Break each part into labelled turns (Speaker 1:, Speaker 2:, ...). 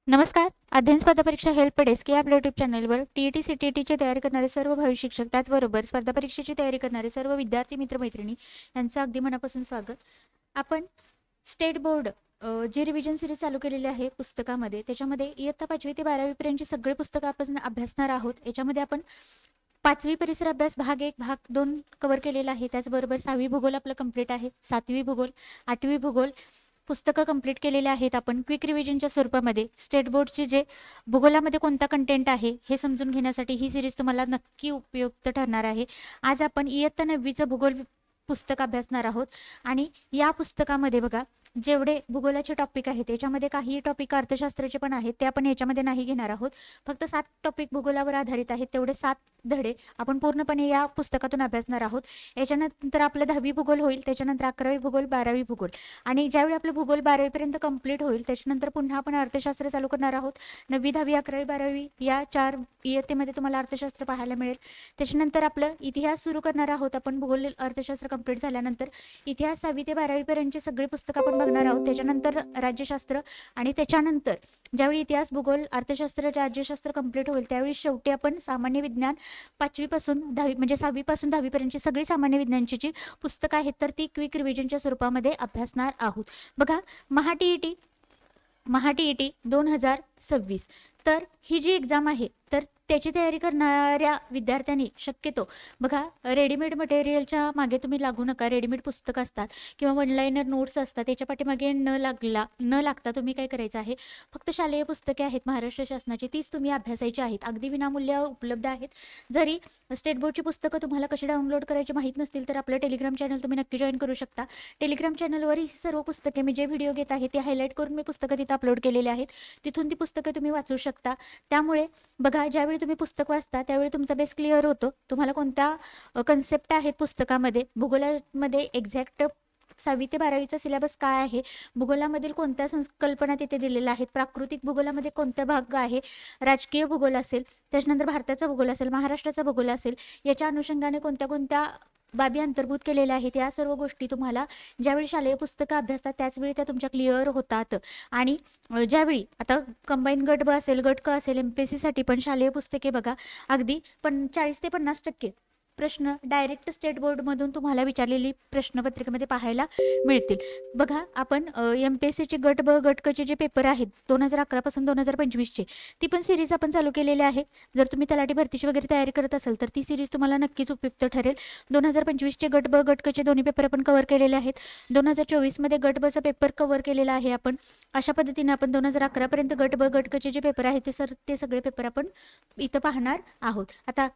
Speaker 1: नमस्कार. अध्ययन स्पर्धा परीक्षा हेल्प डेस्क या आपल्या यूट्यूब चॅनलवर टी सीटीईटीची तयारी करणारे सर्व भावी शिक्षक त्याचबरोबर स्पर्धा परीक्षेची तयारी करणारे सर्व विद्यार्थी मित्रमैत्रिणी यांचं अगदी मनापासून स्वागत. आपण स्टेट बोर्ड जी रिव्हिजन सिरीज चालू केलेली आहे पुस्तकामध्ये, त्याच्यामध्ये इयत्ता 5वी ते 12वी पर्यंतची सगळी पुस्तकं आपण अभ्यासणार आहोत. याच्यामध्ये आपण 5वी परिसर अभ्यास भाग 1 भाग 2 कव्हर केलेला आहे. त्याचबरोबर 6वी भूगोल आपलं कंप्लीट आहे. 7वी भूगोल, 8वी भूगोल पुस्तकं कंप्लीट केलेले आहेत. आपण क्विक रिव्हिजनच्या स्वरूपामध्ये स्टेट बोर्डचे जे भूगोलामध्ये कोणता कंटेंट आहे हे समजून घेण्यासाठी ही सिरीज तुम्हाला नक्की उपयुक्त ठरणार आहे. आज आपण इयत्ता 9वीचं भूगोल पुस्तक अभ्यासणार आहोत आणि या पुस्तकामध्ये बघा जेवढे भूगोलाचे टॉपिक आहेत त्याच्यामध्ये काही टॉपिक अर्थशास्त्राचे पण आहेत, ते आपण याच्यामध्ये नाही घेणार आहोत. फक्त 7 टॉपिक भूगोलावर आधारित आहेत. तेवढे 7 धडे आपण पूर्णपणे या पुस्तकातून अभ्यासणार आहोत. याच्यानंतर आपलं 10वी भूगोल होईल, त्याच्यानंतर 11वी भूगोल, 12वी भूगोल आणि ज्यावेळी आपलं भूगोल 12वी पर्यंत कंप्लीट होईल त्याच्यानंतर पुन्हा आपण अर्थशास्त्र चालू करणार आहोत. 9वी 10वी 11वी 12वी या 4 इयत्तेमध्ये तुम्हाला अर्थशास्त्र पाहायला मिळेल. त्याच्यानंतर आपलं इतिहास सुरू करणार आहोत आपण. भूगोल अर्थशास्त्र कंप्लीट झाल्यानंतर इतिहास 6वी ते 12वी पर्यंतची सगळी पुस्तकं आपण बघणार आहोत. त्याच्यानंतर राज्यशास्त्र आणि त्याच्यानंतर ज्यावेळी इतिहास भूगोल अर्थशास्त्र राज्यशास्त्र कंप्लीट होईल त्यावेळी शेवटी आपण सामान्य विज्ञान 5वी पासून 10वी म्हणजे 6वी पासून 10वी पर्यंतची सगळी सामान्य विज्ञानची जी पुस्तकं आहेत तर ती क्विक रिव्हिजनच्या स्वरूपामध्ये अभ्यासणार आहोत. बघा महा टी 2026 तर ही जी एक्झाम आहे तर त्याची तयारी करणाऱ्या विद्यार्थ्यांनी शक्यतो बघा रेडीमेड मटेरियलच्या मागे तुम्ही लागू नका. रेडीमेड पुस्तकं असतात किंवा वन लाईनर नोट्स असतात, त्याच्या पाठीमागे न लागता तुम्ही काय करायचं आहे, फक्त शालेय पुस्तके आहेत महाराष्ट्र शासनाची तीच तुम्ही अभ्यासायची आहेत. अगदी विनामूल्य उपलब्ध आहेत. जरी स्टेट बोर्डची पुस्तकं तुम्हाला कशी डाउनलोड करायची माहीत नसतील तर आपलं टेलिग्राम चॅनल तुम्ही नक्की जॉईन करू शकता. टेलिग्राम चॅनलवर ही सर्व पुस्तके मी जे व्हिडिओ घेत आहे ते हायलाईट करून मी पुस्तकं तिथं अपलोड केलेली आहेत. तिथून ती पुस्तकं तुम्ही वाचू शकता. त्यामुळे बघा ज्यावेळी तुम्ही पुस्तक वाचता त्यावेळी तुमचा बेस क्लिअर होतो. तुम्हाला कोणत्या कन्सेप्ट आहेत पुस्तकामध्ये, भूगोलामध्ये एक्झॅक्ट 6वी ते 12वीचा सिलेबस काय आहे, भूगोलामधील कोणत्या संकल्पना तिथे दिलेल्या आहेत, प्राकृतिक भूगोलामध्ये कोणता भाग आहे, राजकीय भूगोल असेल, त्याच्यानंतर भारताचा भूगोल असेल, महाराष्ट्राचा भूगोल असेल, याच्या अनुषंगाने कोणत्या कोणत्या बाबी अंतर्भूत केलेल्या आहेत, या सर्व गोष्टी तुम्हाला ज्यावेळी शालेय पुस्तकं अभ्यासतात त्याचवेळी त्या तुमच्या क्लिअर होतात. आणि ज्यावेळी आता कंबाईन गट ब असेल, गट क असेल, MPSC साठी पण शालेय पुस्तके बघा अगदी 40 ते 50% प्रश्न डायरेक्ट स्टेट बोर्डमधून तुम्हाला विचारलेली प्रश्नपत्रिकेमध्ये पाहायला मिळतील. बघा आपण MPSCचे गट ब गट कचे जे पेपर आहेत 2011 पासून 2025चे ती पण सिरीज आपण चालू केलेली आहे. जर तुम्ही तलाठी भरतीची वगैरे तयारी करत असाल तर ती सिरीज तुम्हाला नक्कीच उपयुक्त ठरेल. 2025चे गट ब गट कचे दोन्ही पेपर आपण कव्हर केलेले आहेत. 2024मध्ये गट बचा पेपर कव्हर केलेला आहे आपण. अशा पद्धतीने आपण 2011 पर्यंत गट ब गट कचे जे पेपर आहेत ते सगळे पेपर आपण इथं पाहणार आहोत. आता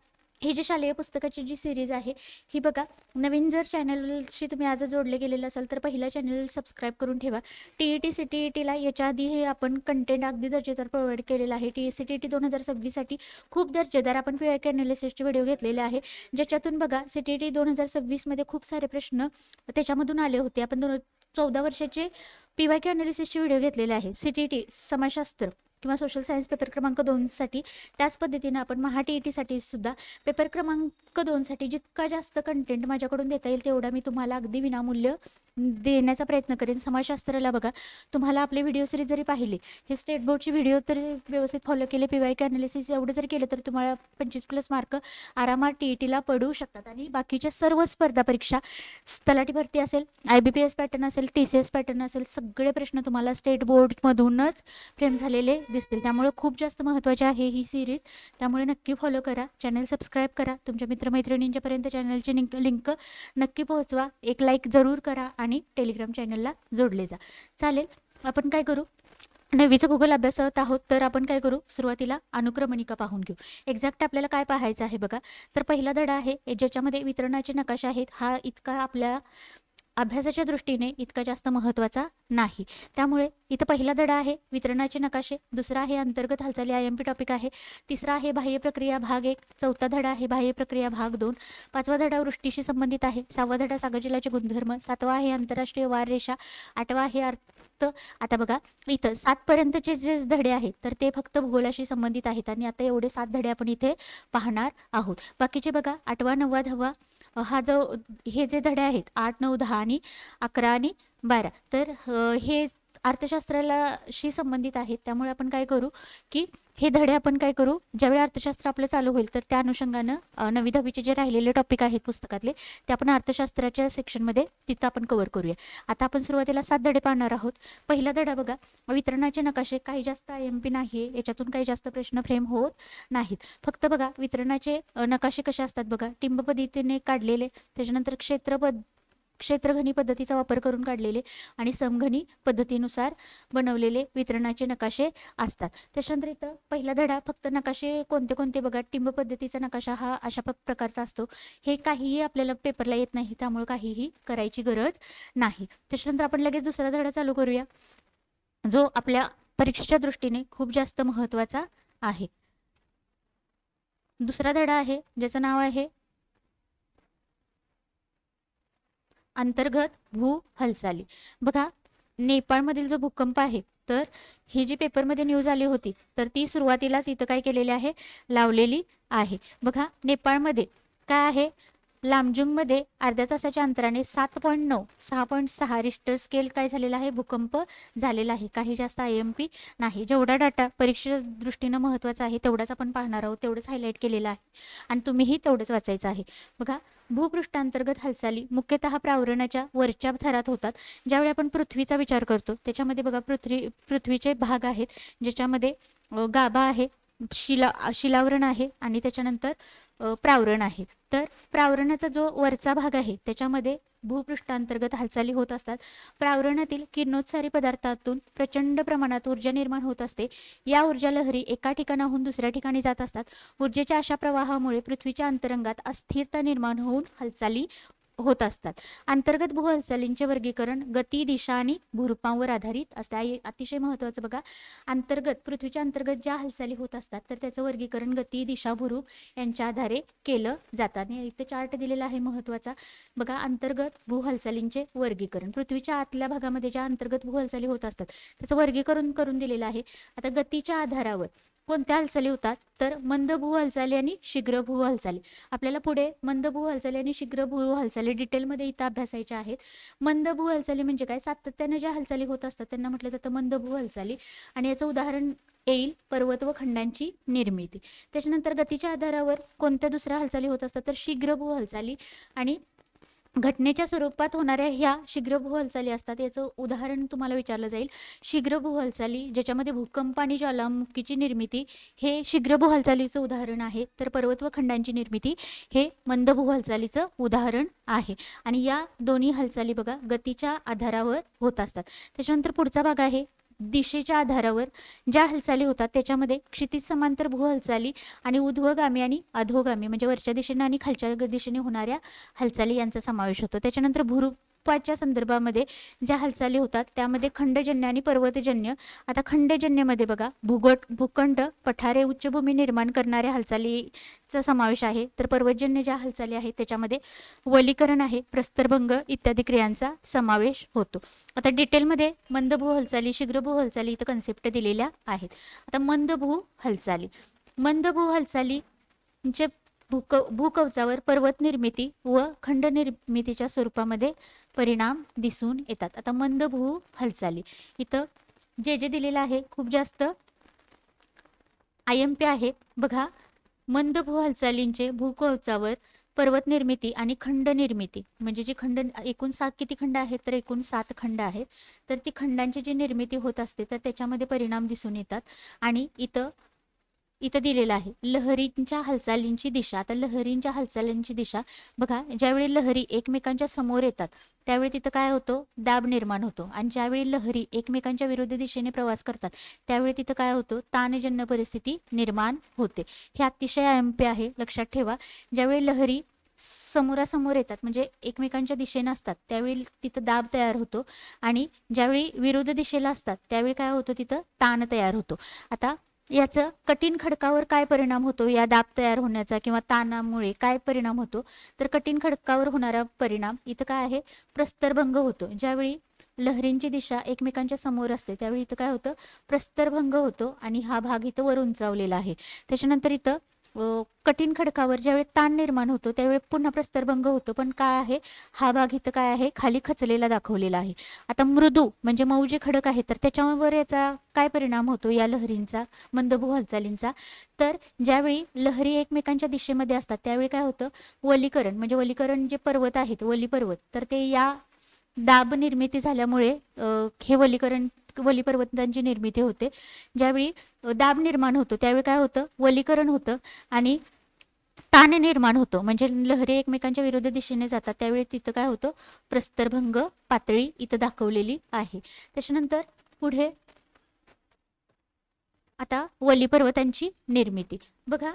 Speaker 1: ही जी शालेय पुस्तकाची जी सिरीज आहे ही बघा, नवीन जर चॅनलशी तुम्ही आज जोडले गेलेले असाल तर पहिला चॅनल सबस्क्राईब करून ठेवा. TET CTETला याच्या आधी हे आपण कंटेंट अगदी दर्जेदार प्रोव्हाइड केलेला आहे. CTET 2026साठी खूप दर्जेदार आपण PYQ अनालिसिसचे व्हिडिओ घेतलेले आहे, ज्याच्यातून बघा CTET 2026मध्ये खूप सारे प्रश्न त्याच्यामधून आले होते. आपण 14 वर्षाचे PYQ अनालिसिसचे व्हिडिओ घेतलेले आहे. CTET समाजशास्त्र किंवा सोशल सायन्स पेपर क्रमांक 2साठी. त्याच पद्धतीने आपण महा TETसाठी सुद्धा पेपर क्रमांक 2साठी जितका जास्त कंटेंट माझ्याकडून देता येईल तेवढा मी तुम्हाला अगदी विनामूल्य देण्याचा प्रयत्न करेन. समाजशास्त्राला बघा तुम्हाला आपले व्हिडिओ सिरीज जरी पाहिले, हे स्टेट बोर्डचे व्हिडिओ तर व्यवस्थित फॉलो केले, PYQ अनालिसिस एवढं जरी केलं तर तुम्हाला 25+ मार्क आरामात TETला पडू शकतात. आणि बाकीच्या सर्व स्पर्धा परीक्षा, तलाठी भरती असेल, IBPS पॅटर्न असेल, TCS पॅटर्न असेल, सगळे प्रश्न तुम्हाला स्टेट बोर्डमधूनच फ्रेम झालेले दिसतील. त्यामुळे खूप जास्त महत्त्वाची आहे ही सिरीज. त्यामुळे नक्की फॉलो करा, चॅनल सबस्क्राईब करा, तुमच्या मित्रमैत्रिणींच्यापर्यंत चॅनलची लिंक नक्की पोहोचवा, एक लाईक जरूर करा आणि टेलिग्राम चॅनलला जोडले जा. चालेल, आपण काय करू, 9वीचं भूगोल अभ्यासत आहोत तर आपण काय करू, सुरुवातीला अनुक्रमणिका पाहून घेऊ. एक्झॅक्ट आपल्याला काय पाहायचं आहे बघा, तर पहिला धडा आहे ज्याच्यामध्ये वितरणाचे नकाशे आहेत. हा इतका आपल्या अभ्यासाच्या दृष्टीने इतका जास्त महत्त्वाचा नाही, त्यामुळे इथं पहिला धडा आहे वितरणाचे नकाशे. दुसरा आहे अंतर्गत हालचाली IMP टॉपिक आहे. तिसरा आहे बाह्य प्रक्रिया भाग 1. चौथा धडा आहे बाह्य प्रक्रिया भाग 2. पाचवा धडा वृष्टीशी संबंधित आहे. 6वा धडा सागरजलाचे गुणधर्म. 7वा आहे आंतरराष्ट्रीय वार रेषा. 8वा आहे अर्थ. आता बघा इथं 7 पर्यंतचे जे धडे आहेत तर ते फक्त भूगोलाशी संबंधित आहेत आणि आता एवढे 7 धडे आपण इथे पाहणार आहोत. बाकीचे बघा 8वा 9वा 10वा हे जे धडे आहेत 8 9 10 आणि 11 आणि 12 तर हे अर्थशास्त्राशी संबंधित आहेत, त्यामुळे आपण काय करू की हे धडे आपण काय करू, ज्यावेळी अर्थशास्त्र आपलं चालू होईल तर त्या अनुषंगानं 9वी 10वीचे जे राहिलेले टॉपिक आहेत पुस्तकातले ते आपण अर्थशास्त्राच्या सेक्शनमध्ये तिथं आपण कव्हर करूया. आता आपण सुरुवातीला 7 धडे पाहणार आहोत. पहिला धडा बघा, वितरणाचे नकाशे. काही जास्त IMP नाही, याच्यातून काही जास्त प्रश्न फ्रेम होत नाहीत. फक्त बघा वितरणाचे नकाशे कसे असतात बघा, टिंब पद्धतीने काढलेले, त्याच्यानंतर क्षेत्रघनी पद्धतीचा वापर करून काढलेले आणि समघनी पद्धतीनुसार बनवलेले वितरणाचे नकाशे असतात. त्याच्यानंतर इथं पहिला धडा फक्त नकाशे कोणते कोणते बघा, टिंब पद्धतीचा नकाशा हा अशा प्रकारचा असतो. हे काहीही आपल्याला पेपरला येत नाही, त्यामुळे काहीही करायची गरज नाही. त्याच्यानंतर आपण लगेच दुसरा धडा चालू करूया, जो आपल्या परीक्षेच्या दृष्टीने खूप जास्त महत्त्वाचा आहे. दुसरा धडा आहे ज्याचं नाव आहे अंतर्गत भू हालचाली. बघा नेपाळमधील जो भूकंप आहे तर ही जी पेपरमध्ये न्यूज आली होती तर ती सुरुवातीलाच इथं काय केलेली आहे, लावलेली आहे. बघा नेपाळमध्ये काय आहे, लामजुंगमध्ये अर्ध्या तासाच्या अंतराने 7.9 6.6 रिश्टर स्केल काय झालेला आहे, भूकंप झालेला आहे. काही जास्त IMP नाही. जेवढा डाटा परीक्षेच्या दृष्टीनं महत्त्वाचा आहे तेवढाच आपण पाहणार आहोत, तेवढंच हायलाईट केलेलं आहे आणि तुम्हीही तेवढंच वाचायचं आहे. बघा भूपृष्ठांतर्गत हालचाली मुख्यतः प्रावरणाच्या वरच्या थरात होतात. ज्यावेळी आपण पृथ्वीचा विचार करतो त्याच्यामध्ये बघा पृथ्वीचे भाग आहेत ज्याच्यामध्ये गाभा आहे, शिलावरण आहे आणि त्याच्यानंतर प्रावरण आहे. तर प्रावरणाचा जो वरचा भाग आहे त्याच्यामध्ये भूपृष्ठांतर्गत हालचाली होत असतात. प्रावरणातील किरणोत्सारी पदार्थातून प्रचंड प्रमाणात ऊर्जा निर्माण होत असते. या ऊर्जा लहरी एका ठिकाणाहून दुसऱ्या ठिकाणी जात असतात. ऊर्जेच्या अशा प्रवाहामुळे पृथ्वीच्या अंतरंगात अस्थिरता निर्माण होऊन हालचाली होत असतात. अंतर्गत भू हालचालींचे वर्गीकरण गती, दिशा आणि भूरूपांवर आधारित असते. अतिशय महत्त्वाचं बघा, पृथ्वीच्या अंतर्गत ज्या हालचाली होत असतात तर त्याचं वर्गीकरण गती, दिशा, भूरूप यांच्या आधारे केलं जातात. इथे चार्ट दिलेला आहे महत्त्वाचा बघा, अंतर्गत भू हालचालींचे वर्गीकरण. पृथ्वीच्या आतल्या भागामध्ये ज्या अंतर्गत भू हालचाली होत असतात त्याचं वर्गीकरण करून दिलेलं आहे. आता गतीच्या आधारावर कोणत्या हालचाली होतात तर मंद भू हालचाली आणि शीघ्र भू हालचाली. आपल्याला पुढे मंद भू हालचाली आणि शीघ्र भू हालचाली डिटेलमध्ये इथं अभ्यासायच्या आहेत. मंद भू हालचाली म्हणजे काय, सातत्याने ज्या हालचाली होत असतात त्यांना म्हटलं जातं मंद भू हालचाली आणि याचं उदाहरण येईल पर्वत व खंडांची निर्मिती. त्याच्यानंतर गतीच्या आधारावर कोणत्या दुसऱ्या हालचाली होत असतात तर शीघ्र भू हालचाली आणि घटनेच्या स्वरूपात होणाऱ्या ह्या शीघ्र भू हालचाली असतात. याचं उदाहरण तुम्हाला विचारलं जाईल. शीघ्र भू हालचाली ज्याच्यामध्ये भूकंप आणि ज्वालामुखीची निर्मिती हे शीघ्र भू हालचालीचं उदाहरण आहे, तर पर्वत व खंडांची निर्मिती हे मंद भू हालचालीचं उदाहरण आहे. आणि या दोन्ही हालचाली बघा गतीच्या आधारावर होत असतात. त्याच्यानंतर पुढचा भाग आहे दिशेच्या आधारावर ज्या हालचाली होतात त्याच्यामध्ये क्षितिज समांतर भू हालचाली आणि ऊर्ध्वगामी आणि अधोगामी म्हणजे वरच्या दिशेने आणि खालच्या दिशेने होणाऱ्या हालचाली यांचा समावेश होतो. त्याच्यानंतर भूरूपाच्या संदर्भामध्ये ज्या हालचाली होतात त्यामध्ये खंडजन्य आणि पर्वतजन्य. आता खंडजन्यमध्ये बघा भूखंड, पठारे, उच्चभूमी निर्माण करणाऱ्या हालचालीचा समावेश आहे. तर पर्वतजन्य ज्या हालचाली आहेत त्याच्यामध्ये वलीकरण आहे, प्रस्तरभंग इत्यादी क्रियांचा समावेश होतो. आता डिटेलमध्ये मंद भू हालचाली, शीघ्र भू हालचाली इथं कन्सेप्ट दिलेल्या आहेत. आता मंद भू हालचालीचे भूकवचावर पर्वत निर्मिती व खंड निर्मितीच्या स्वरूपामध्ये परिणाम दिसून येतात. आता मंद भू हालचाली इथं जे दिलेलं आहे खूप जास्त IMP आहे बघा. मंद भू हालचालींचे भूकवचावर पर्वत निर्मिती आणि खंड निर्मिती म्हणजे जी खंड एकूण किती खंड आहेत तर एकूण 7 खंड आहेत. तर ती खंडांची जी निर्मिती होत असते तर त्याच्यामध्ये परिणाम दिसून येतात. आणि इथं दिलेलं आहे लहरींच्या हालचालींची दिशा. आता लहरींच्या हालचालींची दिशा बघा, ज्यावेळी लहरी एकमेकांच्या समोर येतात त्यावेळी तिथं काय होतो, दाब निर्माण होतो. आणि ज्यावेळी लहरी एकमेकांच्या विरुद्ध दिशेने प्रवास करतात त्यावेळी तिथं काय होतं, ताणजन्य परिस्थिती निर्माण होते. हे अतिशय IMP आहे, लक्षात ठेवा. ज्यावेळी लहरी समोरासमोर येतात म्हणजे एकमेकांच्या दिशेने असतात त्यावेळी तिथं दाब तयार होतो आणि ज्यावेळी विरुद्ध दिशेला असतात त्यावेळी काय होतं, तिथं ताण तयार होतो. आता याचं कठीण खडकावर काय परिणाम होतो, या दाब तयार होण्याचा किंवा ताणामुळे काय परिणाम होतो तर कठीण खडकावर होणारा परिणाम इथं काय आहे, प्रस्तरभंग होतो. ज्यावेळी लहरींची दिशा एकमेकांच्या समोर असते त्यावेळी इथं काय होतं, प्रस्तरभंग होतो आणि हा भाग इथं वर उंचावलेला आहे. त्याच्यानंतर इथं कठीण खडकावर ज्यावेळी ताण निर्माण होतो त्यावेळी पुन्हा प्रस्तरभंग होतो, पण काय आहे, हा भाग इथं काय आहे, खाली खचलेला दाखवलेला आहे. आता मृदू म्हणजे मऊ जे खडक आहे तर त्याच्यावर याचा काय परिणाम होतो या लहरींचा, मंदभू हालचालींचा, तर ज्यावेळी लहरी एकमेकांच्या दिशेमध्ये असतात त्यावेळी काय होतं, वलीकरण म्हणजे वलीकरण जे पर्वत आहेत वली पर्वत, तर ते या दाब निर्मिती झाल्यामुळे हे वली पर्वतांची निर्मिती होते. ज्यावेळी दाब निर्माण होतो त्यावेळी काय होतं, वलीकरण होतं आणि ताण निर्माण होतो, म्हणजे लहरी एकमेकांच्या विरुद्ध दिशेने जातात त्यावेळी तिथं काय होतं, प्रस्तरभंग पातळी इथं दाखवलेली आहे. त्याच्यानंतर पुढे आता वली पर्वतांची निर्मिती बघा,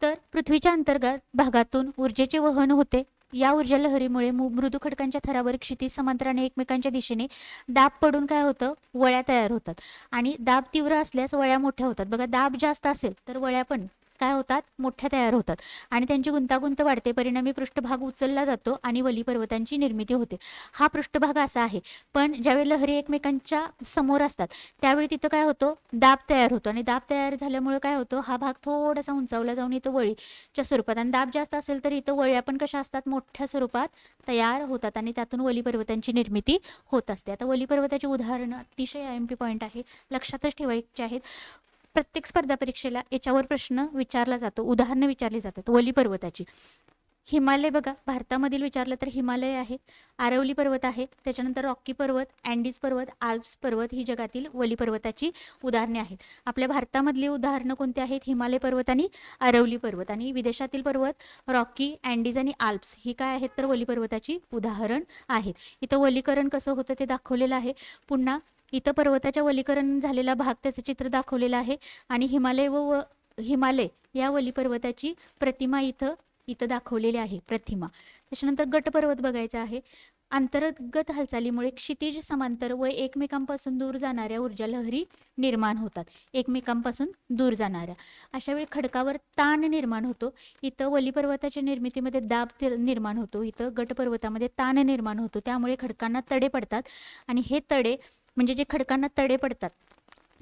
Speaker 1: तर पृथ्वीच्या अंतर्गत भागातून ऊर्जेचे वहन होते. या ऊर्जा लहरीमुळे मृदू खडकांच्या थरावर क्षितिज समांतराने एकमेकांच्या दिशेने दाब पडून काय होतं, वळ्या तयार होतात आणि दाब तीव्र असल्यास वळ्या मोठ्या होतात. बघा, दाब जास्त असेल तर वळ्या पण काय होतात, मोठ्या तयार होतात आणि त्यांची गुंतागुंत वाढते. परिणामी पृष्ठभाग उचलला जातो आणि वली पर्वतांची निर्मिती होते. हा पृष्ठभाग असा आहे, पण ज्यावेळी लहरी एकमेकांच्या समोर असतात त्यावेळी तिथं काय होतं, दाब तयार होतो आणि दाब तयार झाल्यामुळे काय होतं, हा भाग थोडासा उंचावला जाऊन इथं वळीच्या स्वरूपात, आणि दाब जास्त असेल तर इथं वळ्या पण कशा असतात, मोठ्या स्वरूपात तयार होतात आणि त्यातून वली पर्वतांची निर्मिती होत असते. आता वली पर्वताची उदाहरणं अतिशय IMP पॉईंट आहे, लक्षातच ठेवायचे आहेत. प्रत्येक स्पर्धा परीक्षेला याच्यावर प्रश्न विचारला जातो, उदाहरणं विचारली जातात. वली पर्वताची हिमालय बघा, भारतामधील विचारलं तर हिमालय आहे, आरवली पर्वत आहे, त्याच्यानंतर रॉकी पर्वत, अँडीज पर्वत, आल्प्स पर्वत ही जगातील वली पर्वताची उदाहरणे आहेत. आपल्या भारतामधली उदाहरणं कोणती आहेत, हिमालय पर्वत आणि आरवली पर्वत, आणि विदेशातील पर्वत रॉकी, अँडीज आणि आल्प्स ही काय आहेत, तर वली पर्वताची उदाहरण आहेत. इथं वलीकरण कसं होतं ते दाखवलेलं आहे. पुन्हा इथं पर्वताच्या वलीकरण झालेला भाग त्याचं चित्र दाखवलेलं आहे आणि हिमालय या वली पर्वताची प्रतिमा इथं दाखवलेली आहे, प्रतिमा. त्याच्यानंतर गटपर्वत बघायचा आहे. अंतर्गत हालचालीमुळे क्षितिज समांतर व एकमेकांपासून दूर जाणाऱ्या ऊर्जा लहरी निर्माण होतात, एकमेकांपासून दूर जाणाऱ्या. अशा वेळी खडकावर ताण निर्माण होतो. इथं वली पर्वताच्या निर्मितीमध्ये दाब निर्माण होतो, इथं गटपर्वतामध्ये ताण निर्माण होतो. त्यामुळे खडकांना तडे पडतात आणि हे तडे म्हणजे जे खडकांना तडे पडतात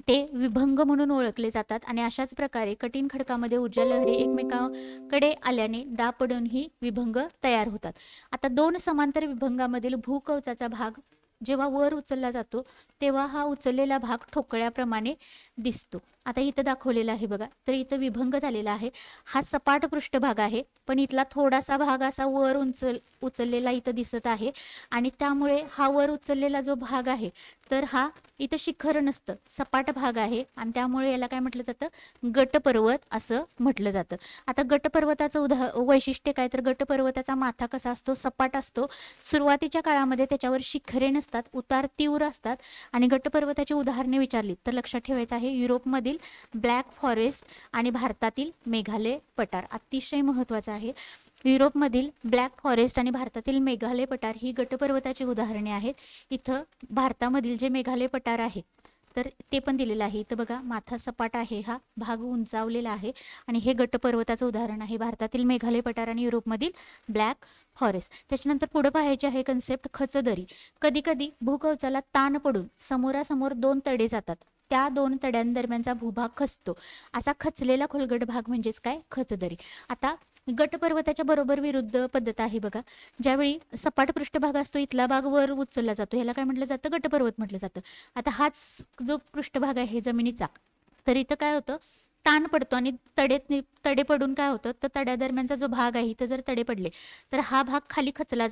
Speaker 1: ते विभंग म्हणून ओळखले जातात आणि अशाच प्रकारे कठीण खडकामध्ये ऊर्जा लहरी एकमेकांकडे आल्याने दाब पडून ही विभंग तयार होतात. आता दोन समांतर विभंगामधील भूकवचाचा भाग जेव्हा वर उचलला जातो तेव्हा हा उचललेला भाग ठोकळ्याप्रमाणे दिसतो. आता इथं दाखवलेला आहे बघा, तर इथं विभंग झालेला आहे. हा सपाट पृष्ठभाग आहे, पण इथला थोडासा भाग असा वर उचललेला इथं दिसत आहे आणि त्यामुळे हा वर उचललेला जो भाग आहे तर हा इथं शिखर नसतं, सपाट भाग आहे आणि त्यामुळे याला काय म्हटलं जातं, गटपर्वत असं म्हटलं जातं. आता गटपर्वताचं वैशिष्ट्य काय, तर गटपर्वताचा माथा कसा असतो, सपाट असतो. सुरुवातीच्या काळामध्ये त्याच्यावर शिखरे नसतात, उतार तीव्र असतात आणि गटपर्वताची उदाहरणे विचारली तर लक्षात ठेवायचं आहे, युरोपमधील ब्लॅक फॉरेस्ट आणि भारतातील मेघालय पठार अतिशय महत्त्वाचं आहे. युरोपमधील ब्लॅक फॉरेस्ट आणि भारतातील मेघालय पठार ही गटपर्वताची उदाहरणे आहेत. इथं भारतामधील जे मेघालय पठार आहे तर ते पण दिलेलं आहे. इथं बघा, माथा सपाट आहे, हा भाग उंचावलेला आहे आणि हे गटपर्वताचं उदाहरण आहे, भारतातील मेघालय पठार आणि युरोपमधील ब्लॅक फॉरेस्ट. त्याच्यानंतर पुढे पाहायचे आहे कन्सेप्ट खचदरी. कधी कधी भूकवचाला ताण पडून समोरासमोर दोन तडे जातात, त्या दोन तड्यांदरम्यानचा भूभाग खचतो. असा खचलेला खोलगट भाग म्हणजेच काय, खचदरी. आता गटपर्वताच्या बरोबर विरुद्ध पद्धत आहे बघा, ज्यावेळी सपाट पृष्ठभाग असतो इथला भाग वर उचलला जातो, ह्याला काय म्हटलं जातं, गटपर्वत म्हटलं जातं. आता हाच जो पृष्ठभाग आहे जमिनीचा, तर इथं काय होतं, ताण पडतो आणि तडे पडून काय होतं, तर तड्यादरम्यानचा जो भाग आहे इथं जर तडे पडले तर हा भाग खाली खचला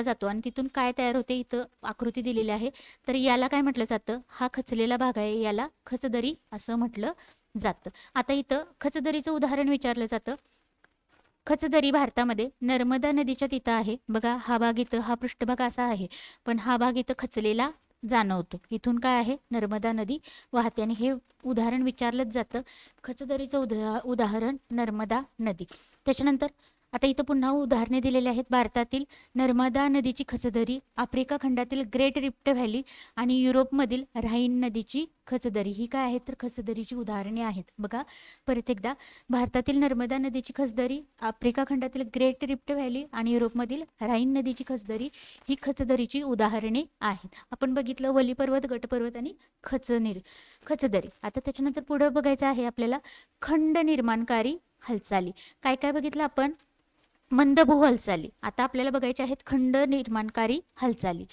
Speaker 1: जातो आणि तिथून काय तयार होते, इथं आकृती दिलेली आहे. तर याला काय म्हटलं जातं, हा खचलेला भाग आहे, याला खचदरी असं म्हटलं जातं. आता इथं खचदरीचं उदाहरण विचारलं जातं. खचदरी भारतामध्ये नर्मदा नदीच्या तिथं आहे बघा, हा भाग इथं, हा पृष्ठभाग असा आहे पण हा भाग इथं खचलेला जाणवतो. इथून काय आहे, नर्मदा नदी वाहते आणि हे उदाहरण विचारलंच जातं, खचदरीचं उदाहरण नर्मदा नदी. त्याच्यानंतर आता इथं पुन्हा उदाहरणे दिलेली आहेत. भारतातील नर्मदा नदीची खचदरी, आफ्रिका खंडातील ग्रेट रिफ्ट व्हॅली आणि युरोपमधील ऱ्हाईन नदीची खचदरी. ही काय आहेत तर खचदरीची उदाहरणे आहेत. बघा परत एकदा, भारतातील नर्मदा नदीची खचदरी, आफ्रिका खंडातील ग्रेट रिफ्ट व्हॅली आणि युरोपमधील ऱ्हाईन नदीची खचदरी ही खचदरीची उदाहरणे आहेत. आपण बघितलं वली पर्वत, गट पर्वत आणि खचदरी. आता त्याच्यानंतर पुढे बघायचं आहे आपल्याला खंड निर्माणकारी हालचाली. काय काय बघितलं आपण? मंदभू हालचाली. आता आपल्याला बघायचे आहेत खंड निर्माणकारी हालचाली.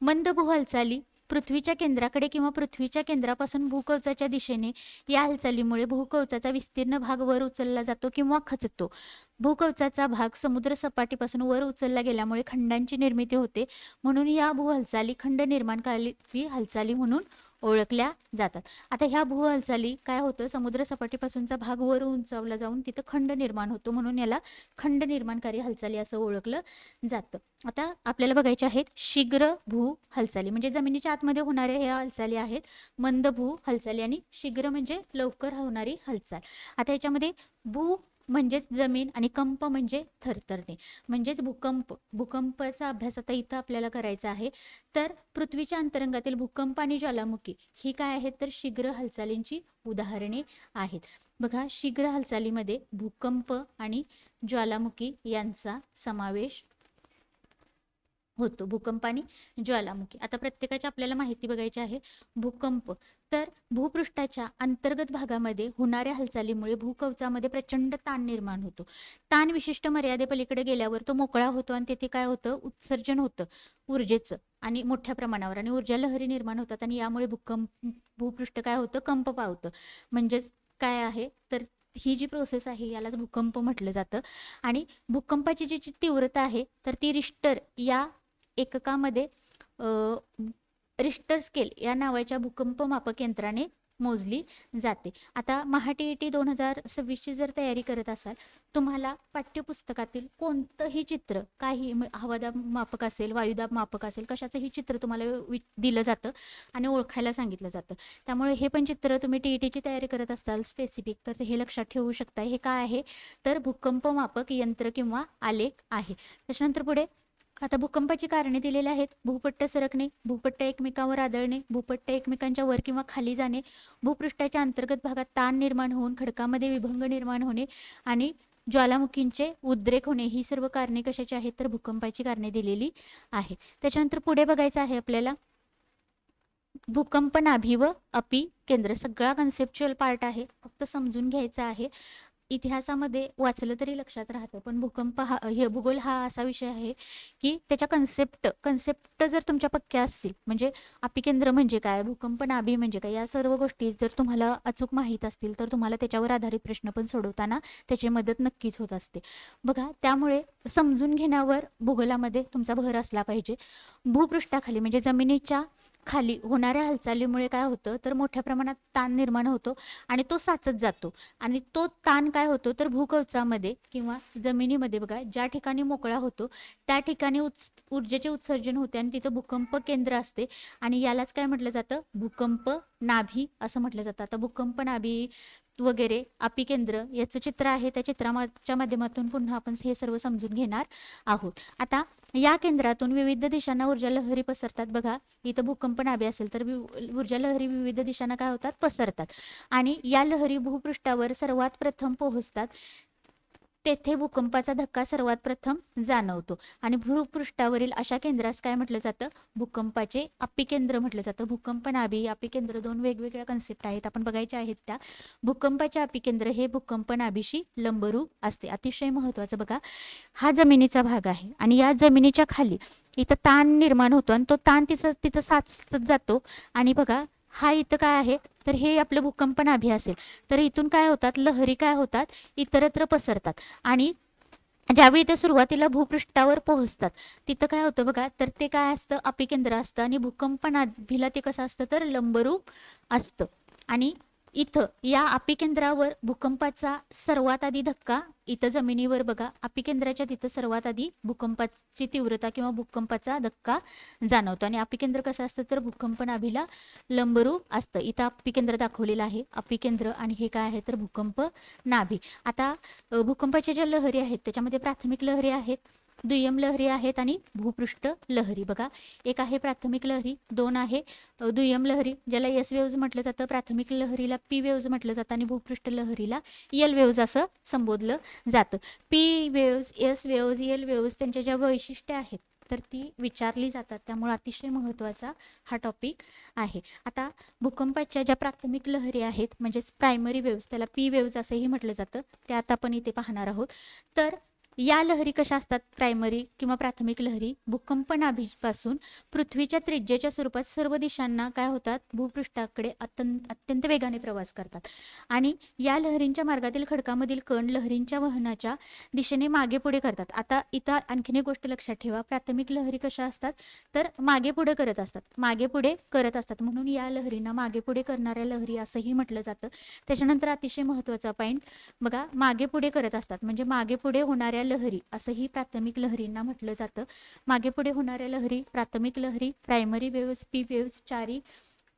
Speaker 1: मंदभू हालचाली पृथ्वीच्या केंद्राकडे किंवा पृथ्वीच्या केंद्रापासून भूकवचाच्या दिशेने या हालचालीमुळे भूकवचाचा विस्तीर्ण भाग वर उचलला जातो किंवा खचतो. भूकवचाचा भाग समुद्र सपाटीपासून वर उचलला गेल्यामुळे खंडांची निर्मिती होते, म्हणून या भू हालचाली खंड निर्माणकारी हालचाली म्हणून ओळखल्या जातात. आता ह्या भू हालचाली काय होतं, समुद्र सपाटीपासूनचा भाग वर उंचावला जाऊन तिथं खंड निर्माण होतो, म्हणून याला खंड निर्माणकारी हालचाली असं ओळखलं जातं. आता आपल्याला बघायचे आहेत शीघ्र भू हालचाली, म्हणजे जमिनीच्या आतमध्ये होणाऱ्या ह्या हालचाली आहेत मंद भू हालचाली, आणि शीघ्र म्हणजे लवकर होणारी हालचाल. आता याच्यामध्ये भू म्हणजेच जमीन आणि कंप म्हणजे थरथरणे, म्हणजेच भूकंपाचा अभ्यास आता इथं आपल्याला करायचा आहे. तर पृथ्वीच्या अंतरंगातील भूकंप आणि ज्वालामुखी ही काय आहेत तर शीघ्र हालचालींची उदाहरणे आहेत. बघा शीघ्र हालचालीमध्ये भूकंप आणि ज्वालामुखी यांचा समावेश होतो. भूकंप आणि ज्वालामुखी. आता प्रत्येकाची आपल्याला माहिती बघायची आहे. भूकंप तर भूपृष्ठाच्या अंतर्गत भागामध्ये होणाऱ्या हालचालीमुळे भूकवचामध्ये प्रचंड ताण निर्माण होतो. ताण विशिष्ट मर्यादेपलीकडे गेल्यावर तो मोकळा होतो आणि तेथे काय होतं, उत्सर्जन होतं ऊर्जेचं आणि मोठ्या प्रमाणावर, आणि ऊर्जा लहरी निर्माण होतात आणि यामुळे भूपृष्ठ काय होतं, कंप पावतं. म्हणजेच काय आहे तर ही जी प्रोसेस आहे यालाच भूकंप म्हटलं जातं. आणि भूकंपाची जी तीव्रता आहे तर ती रिश्टर या एककामध्ये रिश्टर स्केल या नावाच्या भूकंप मापक यंत्राने मोजली जाते. आता महाटीईटी 2026ची जर तयारी करत असाल, तुम्हाला पाठ्यपुस्तकातील कोणतंही चित्र, काही हवादाब मापक असेल, वायुदाब मापक असेल, कशाचंही चित्र तुम्हाला दिलं जातं आणि ओळखायला सांगितलं जातं. त्यामुळे हे पण चित्र तुम्ही टीईटीची तयारी करत असाल स्पेसिफिक, तर हे लक्षात ठेवू शकता. हे काय आहे तर भूकंप मापक यंत्र किंवा आलेख आहे. त्याच्यानंतर पुढे आता भूकंपाची कारणे दिलेली आहेत. भूपट्ट सरकणे, भूपट्ट एकमेकांवर आदळणे, भूपट्ट एकमेकांच्या वर किंवा खाली जाणे, भूपृष्ठाच्या अंतर्गत भागात ताण निर्माण होऊन खडकामध्ये विभंग निर्माण होणे आणि ज्वालामुखींचे उद्रेक होणे, ही सर्व कारणे कशाची आहेत तर भूकंपाची कारणे दिलेली आहेत. त्याच्यानंतर पुढे बघायचं आहे आपल्याला भूकंप नाभी व अपी केंद्र. सगळा कन्सेप्च्युअल पार्ट आहे, फक्त समजून घ्यायचा आहे. इतिहासामध्ये वाचलं तरी लक्षात राहतं, पण भूकंप हे भूगोल हा असा विषय आहे की त्याच्या कन्सेप्ट जर तुमच्या पक्क्या असतील, म्हणजे अपिकेंद्र म्हणजे काय, भूकंप नाभी म्हणजे काय, या सर्व गोष्टी जर तुम्हाला अचूक माहीत असतील तर तुम्हाला त्याच्यावर आधारित प्रश्न पण सोडवताना त्याची मदत नक्कीच होत असते. बघा त्यामुळे समजून घेण्यावर भूगोलामध्ये तुमचा भर असला पाहिजे. भूपृष्ठाखाली म्हणजे जमिनीच्या खाली होणाऱ्या हालचालीमुळे काय होतं तर मोठ्या प्रमाणात ताण निर्माण होतो आणि तो साचत जातो, आणि तो ताण काय होतो तर भूकवचामध्ये किंवा जमिनीमध्ये बघा ज्या ठिकाणी मोकळा होतो त्या ठिकाणी ऊर्जेचे उत्सर्जन होते आणि तिथं भूकंप केंद्र असते, आणि यालाच काय म्हटलं जातं भूकंप नाभी असं म्हटलं जातं. आता भूकंप नाभी वगैरे अपिकेंद्र याचं चित्र आहे, त्या चित्राच्या माध्यमातून पुन्हा आपण हे सर्व समजून घेणार आहोत. आता या केंद्रातून विविध दिशांना ऊर्जा लहरी पसरतात. बघा इथं भूकंप नाभी असेल तर ऊर्जा लहरी विविध दिशांना काय होतात पसरतात, आणि या लहरी भूपृष्ठावर सर्वात प्रथम पोहोचतात. तेथे भूकंपाचा धक्का सर्वात प्रथम जाणवतो, आणि भूपृष्ठावरील अशा केंद्रास काय म्हटलं जातं भूकंपाचे अपिकेंद्र म्हटलं जातं. भूकंप नाभी अपिकेंद्र दोन वेगवेगळ्या कन्सेप्ट आहेत, आपण बघायच्या आहेत त्या. भूकंपाचे अपिकेंद्र हे भूकंप नाभीशी लंबरूप असते. अतिशय महत्त्वाचं बघा, हा जमिनीचा भाग आहे आणि या जमिनीच्या खाली इथं ताण निर्माण होतो आणि तो ताण तिथं साचत जातो, आणि बघा हा इथं काय आहे तर हे आपलं भूकंप नाभी असेल तर इथून काय होतात लहरी काय होतात इतरत्र पसरतात, आणि ज्यावेळी ते सुरुवातीला भूपृष्ठावर पोहोचतात तिथं काय होतं बघा तर ते काय असतं अपिकेंद्र असतं, आणि भूकंप नाभीला ते कसं असतं तर लंबरूप असतं. आणि इथं या अपिकेंद्रावर भूकंपाचा सर्वात आधी धक्का, इथं जमिनीवर बघा अपिकेंद्राच्या तिथं सर्वात आधी भूकंपाची तीव्रता किंवा भूकंपाचा धक्का जाणवतो. आणि अपिकेंद्र कसं असतं तर भूकंप नाभीला लंबरूप असतं. इथं अपिकेंद्र दाखवलेलं आहे, अपिकेंद्र, आणि हे काय आहे तर भूकंप नाभी. आता भूकंपाच्या ज्या लहरी आहेत त्याच्यामध्ये प्राथमिक लहरी आहेत, दुय्यम लहरी आहेत आणि भूपृष्ठ लहरी. बघा, एक आहे प्राथमिक लहरी, दोन आहे दुय्यम लहरी, ज्याला एस वेव्ज म्हटलं जातं. प्राथमिक लहरीला पी वेव्ज म्हटलं जातं आणि भूपृष्ठ लहरीला एल वेव्ज असं संबोधलं जातं. P waves, S waves, L waves त्यांच्या ज्या वैशिष्ट्ये आहेत तर ती विचारली जातात, त्यामुळे अतिशय महत्त्वाचा हा टॉपिक आहे. आता भूकंपाच्या ज्या प्राथमिक लहरी आहेत म्हणजेच प्रायमरी वेव्ज, त्याला पी वेव्ज असंही म्हटलं जातं, ते आता आपण इथे पाहणार आहोत. तर या लहरी कशा असतात, प्रायमरी किंवा प्राथमिक लहरी भूकंप नाभीपासून पृथ्वीच्या त्रिज्येच्या स्वरूपात सर्व दिशांना काय होतात, भूपृष्ठाकडे अत्यंत वेगाने प्रवास करतात. आणि या लहरींच्या मार्गातील खडकामधील कण लहरींच्या वहनाच्या दिशेने मागे पुढे करतात. आता इथं आणखीन एक गोष्ट लक्षात ठेवा, प्राथमिक लहरी कशा असतात तर मागे पुढे करत असतात, मागे पुढे करत असतात, म्हणून या लहरींना मागे पुढे करणाऱ्या लहरी असंही म्हटलं जातं. त्याच्यानंतर अतिशय महत्त्वाचा पॉईंट बघा, मागे पुढे करत असतात म्हणजे मागे पुढे होणाऱ्या लहरी असंही प्राथमिक लहरींना म्हटलं जातं. मागे पुढे होणाऱ्या लहरी प्राथमिक लहरी, प्रायमरी वेव्स, पी वेव्स, चारी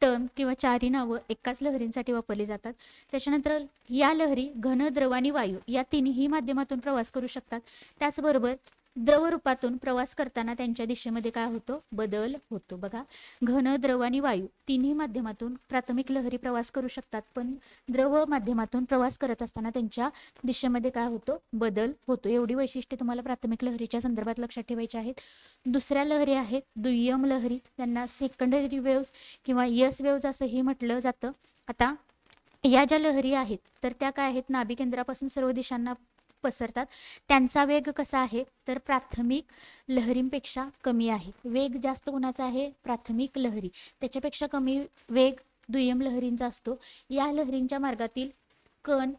Speaker 1: टर्म किंवा चारी नावं एकाच लहरींसाठी वापरली जातात. त्याच्यानंतर या लहरी घन, द्रव आणि वायू या तिन्ही माध्यमातून प्रवास करू शकतात. त्याचबरोबर द्रव रूपातून प्रवास करताना त्यांच्या दिशेमध्ये काय होतो, बदल होतो. बघा, घन, द्रव आणि वायू तिन्ही माध्यमातून प्राथमिक लहरी प्रवास करू शकतात, पण द्रव माध्यमातून प्रवास करत असताना त्यांच्या दिशेमध्ये काय होतो, बदल होतो. एवढी वैशिष्ट्ये तुम्हाला प्राथमिक लहरीच्या संदर्भात लक्षात ठेवायची आहेत. दुसऱ्या लहरी आहेत दुय्यम लहरी, त्यांना सेकंडरी वेव्ज किंवा यस वेव्ज असंही म्हटलं जातं. आता या ज्या लहरी आहेत तर त्या काय आहेत, नाभी केंद्रापासून सर्व दिशांना पसरतात. त्यांचा वेग कसा आहे तर प्राथमिक लहरींपेक्षा कमी आहे. वेग जास्त कोणाचा आहे, प्राथमिक लहरी, त्याच्यापेक्षा कमी वेग दुय्यम लहरींचा असतो. या लहरींच्या मार्गातील कण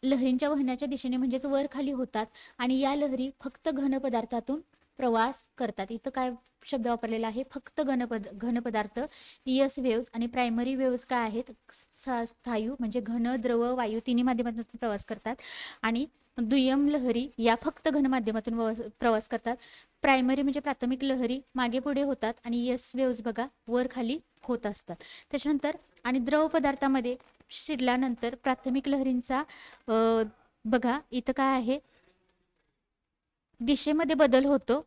Speaker 1: लहरींच्या वहनाच्या दिशेने म्हणजेच वर खाली होतात आणि या लहरी फक्त घन पदार्थातून प्रवास करतात. इथं काय शब्द वापरलेला आहे, फक्त घन पदार्थ, यस वेव्ज, आणि प्रायमरी वेव्ज काय आहेत, स्थायू म्हणजे घन, द्रव, वायू तिन्ही माध्यमातून प्रवास करतात. आणि दुय्यम लहरी या फक्त घन माध्यमातून प्रवास करतात. प्रायमरी म्हणजे प्राथमिक लहरी मागे पुढे होतात आणि यस वेव्ज बघा वर खाली होत असतात. त्याच्यानंतर आणि द्रव पदार्थामध्ये शिरल्यानंतर प्राथमिक लहरींचा बघा इथं काय आहे, दिशेमध्ये बदल होतो.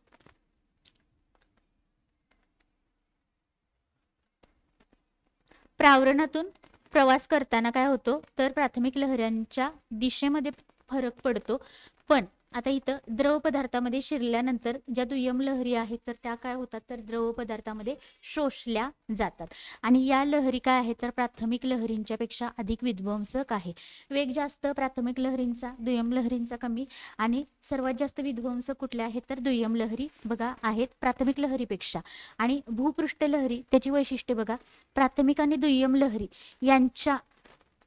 Speaker 1: प्रावरणातून प्रवास करताना काय होतो तर प्राथमिक लहरींच्या दिशेमध्ये फरक पडतो. पण आता इथं द्रव पदार्थामध्ये शिरल्यानंतर ज्या दुय्यम लहरी आहेत तर त्या काय होतात तर द्रव पदार्थामध्ये शोषल्या जातात. आणि या लहरी काय आहेत तर प्राथमिक लहरींच्या पेक्षा अधिक विध्वंसक आहे. वेग जास्त प्राथमिक लहरींचा, दुय्यम लहरींचा कमी, आणि सर्वात जास्त विध्वंसक कुठल्या आहेत तर दुय्यम लहरी बघा आहेत प्राथमिक लहरीपेक्षा. आणि भूपृष्ठ लहरी त्याची वैशिष्ट्ये बघा, प्राथमिक आणि दुय्यम लहरी यांच्या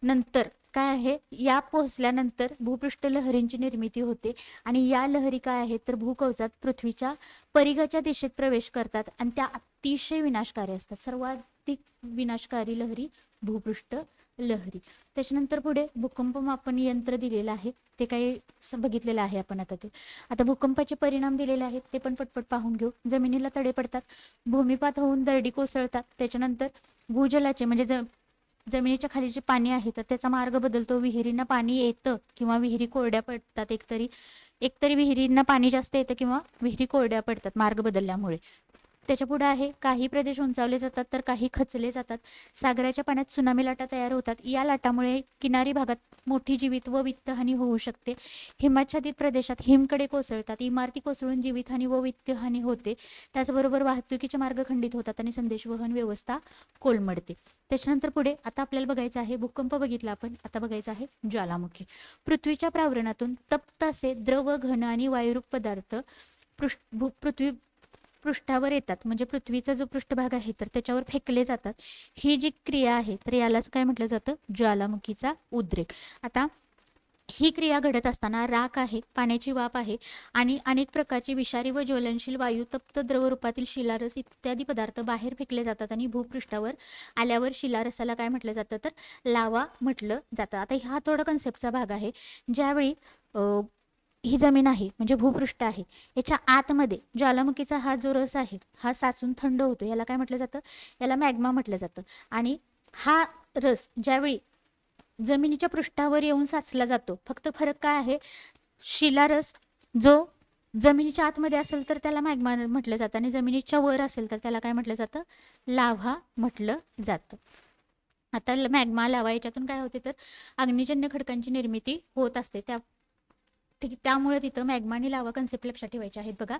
Speaker 1: नंतर काय आहे, या पोहोचल्यानंतर भूपृष्ठ लहरींची निर्मिती होते आणि या लहरी काय आहेत तर भूकवचात पृथ्वीच्या परिघाच्या दिशेत प्रवेश करतात आणि त्या अतिशय विनाशकारी असतात. सर्वाधिक विनाशकारी लहरी भूपृष्ठ लहरी. त्याच्यानंतर पुढे भूकंप मापन यंत्र दिलेलं आहे, ते काही बघितलेलं आहे आपण आता भूकंपाचे परिणाम दिलेले आहेत ते पण पटपट पाहून घेऊ. जमिनीला तडे पडतात, भूमिपात होऊन दरडी कोसळतात. त्याच्यानंतर भूजलाचे म्हणजे जमिनीच्या खाली जे पाणी आहे तर त्याचा मार्ग बदलतो, विहिरींना पाणी येतं किंवा विहिरी कोरड्या पडतात. एकतरी विहिरींना पाणी जास्त येतं किंवा विहिरी कोरड्या पडतात मार्ग बदलल्यामुळे. त्याच्या पुढे आहे काही प्रदेश उंचावले जातात तर काही खचले जातात. सागराच्या पाण्यात त्सुनामी लाटा तयार होतात, या लाटामुळे किनारी भागात मोठी जीवित व वित्तहानी होऊ शकते. हिमाच्छादित प्रदेशात हिमकडे कोसळतात, इमारती कोसळून जीवितहानी व वित्तहानी होते. त्याचबरोबर वाहतुकीचे मार्ग खंडित होतात आणि संदेशवहन व्यवस्था कोलमडते. त्याच्यानंतर पुढे आता आपल्याला बघायचं आहे, भूकंप बघितला आपण, आता बघायचं आहे ज्वालामुखी. पृथ्वीच्या प्रावरणातून तप्त असे द्रव, घन आणि वायुरूप पदार्थ पृथ्वी पृष्ठावर येतात, म्हणजे पृथ्वीचा जो पृष्ठभाग आहे तर त्याच्यावर फेकले जातात. ही जी क्रिया आहे तर यालाच काय म्हटलं जातं, ज्वालामुखीचा उद्रेक. आता ही क्रिया घडत असताना राख आहे, पाण्याची वाफ आहे आणि अनेक प्रकारचे विषारी व ज्वलनशील वायू, तप्त द्रव रूपातील शिलारस इत्यादी पदार्थ बाहेर फेकले जातात आणि भूपृष्ठावर आल्यावर शिलारसाला काय म्हटलं जातं तर लावा म्हटलं जातं. आता हा थोडा कन्सेप्टचा भाग आहे. ज्यावेळी ही जमीन आहे म्हणजे भूपृष्ठ आहे, याच्या आतमध्ये ज्वालामुखीचा हा जो रस आहे हा साचून थंड होतो, याला काय म्हटलं जातं, याला मॅग्मा म्हटलं जातं. आणि हा रस ज्यावेळी जमिनीच्या पृष्ठावर येऊन साचला जातो, फक्त फरक काय आहे, शिलारस जो जमिनीच्या आतमध्ये असेल तर त्याला मॅग्मा म्हटलं जातं आणि जमिनीच्या वर असेल तर त्याला काय म्हटलं जातं, लाव्हा म्हटलं जातं. आता मॅग्मा लावा याच्यातून काय होते तर अग्निजन्य खडकांची निर्मिती होत असते. ठीक आहे, त्यामुळे तिथं मॅग्मा आणि लावा कन्सेप्ट लक्षात ठेवायचे आहेत. बघा,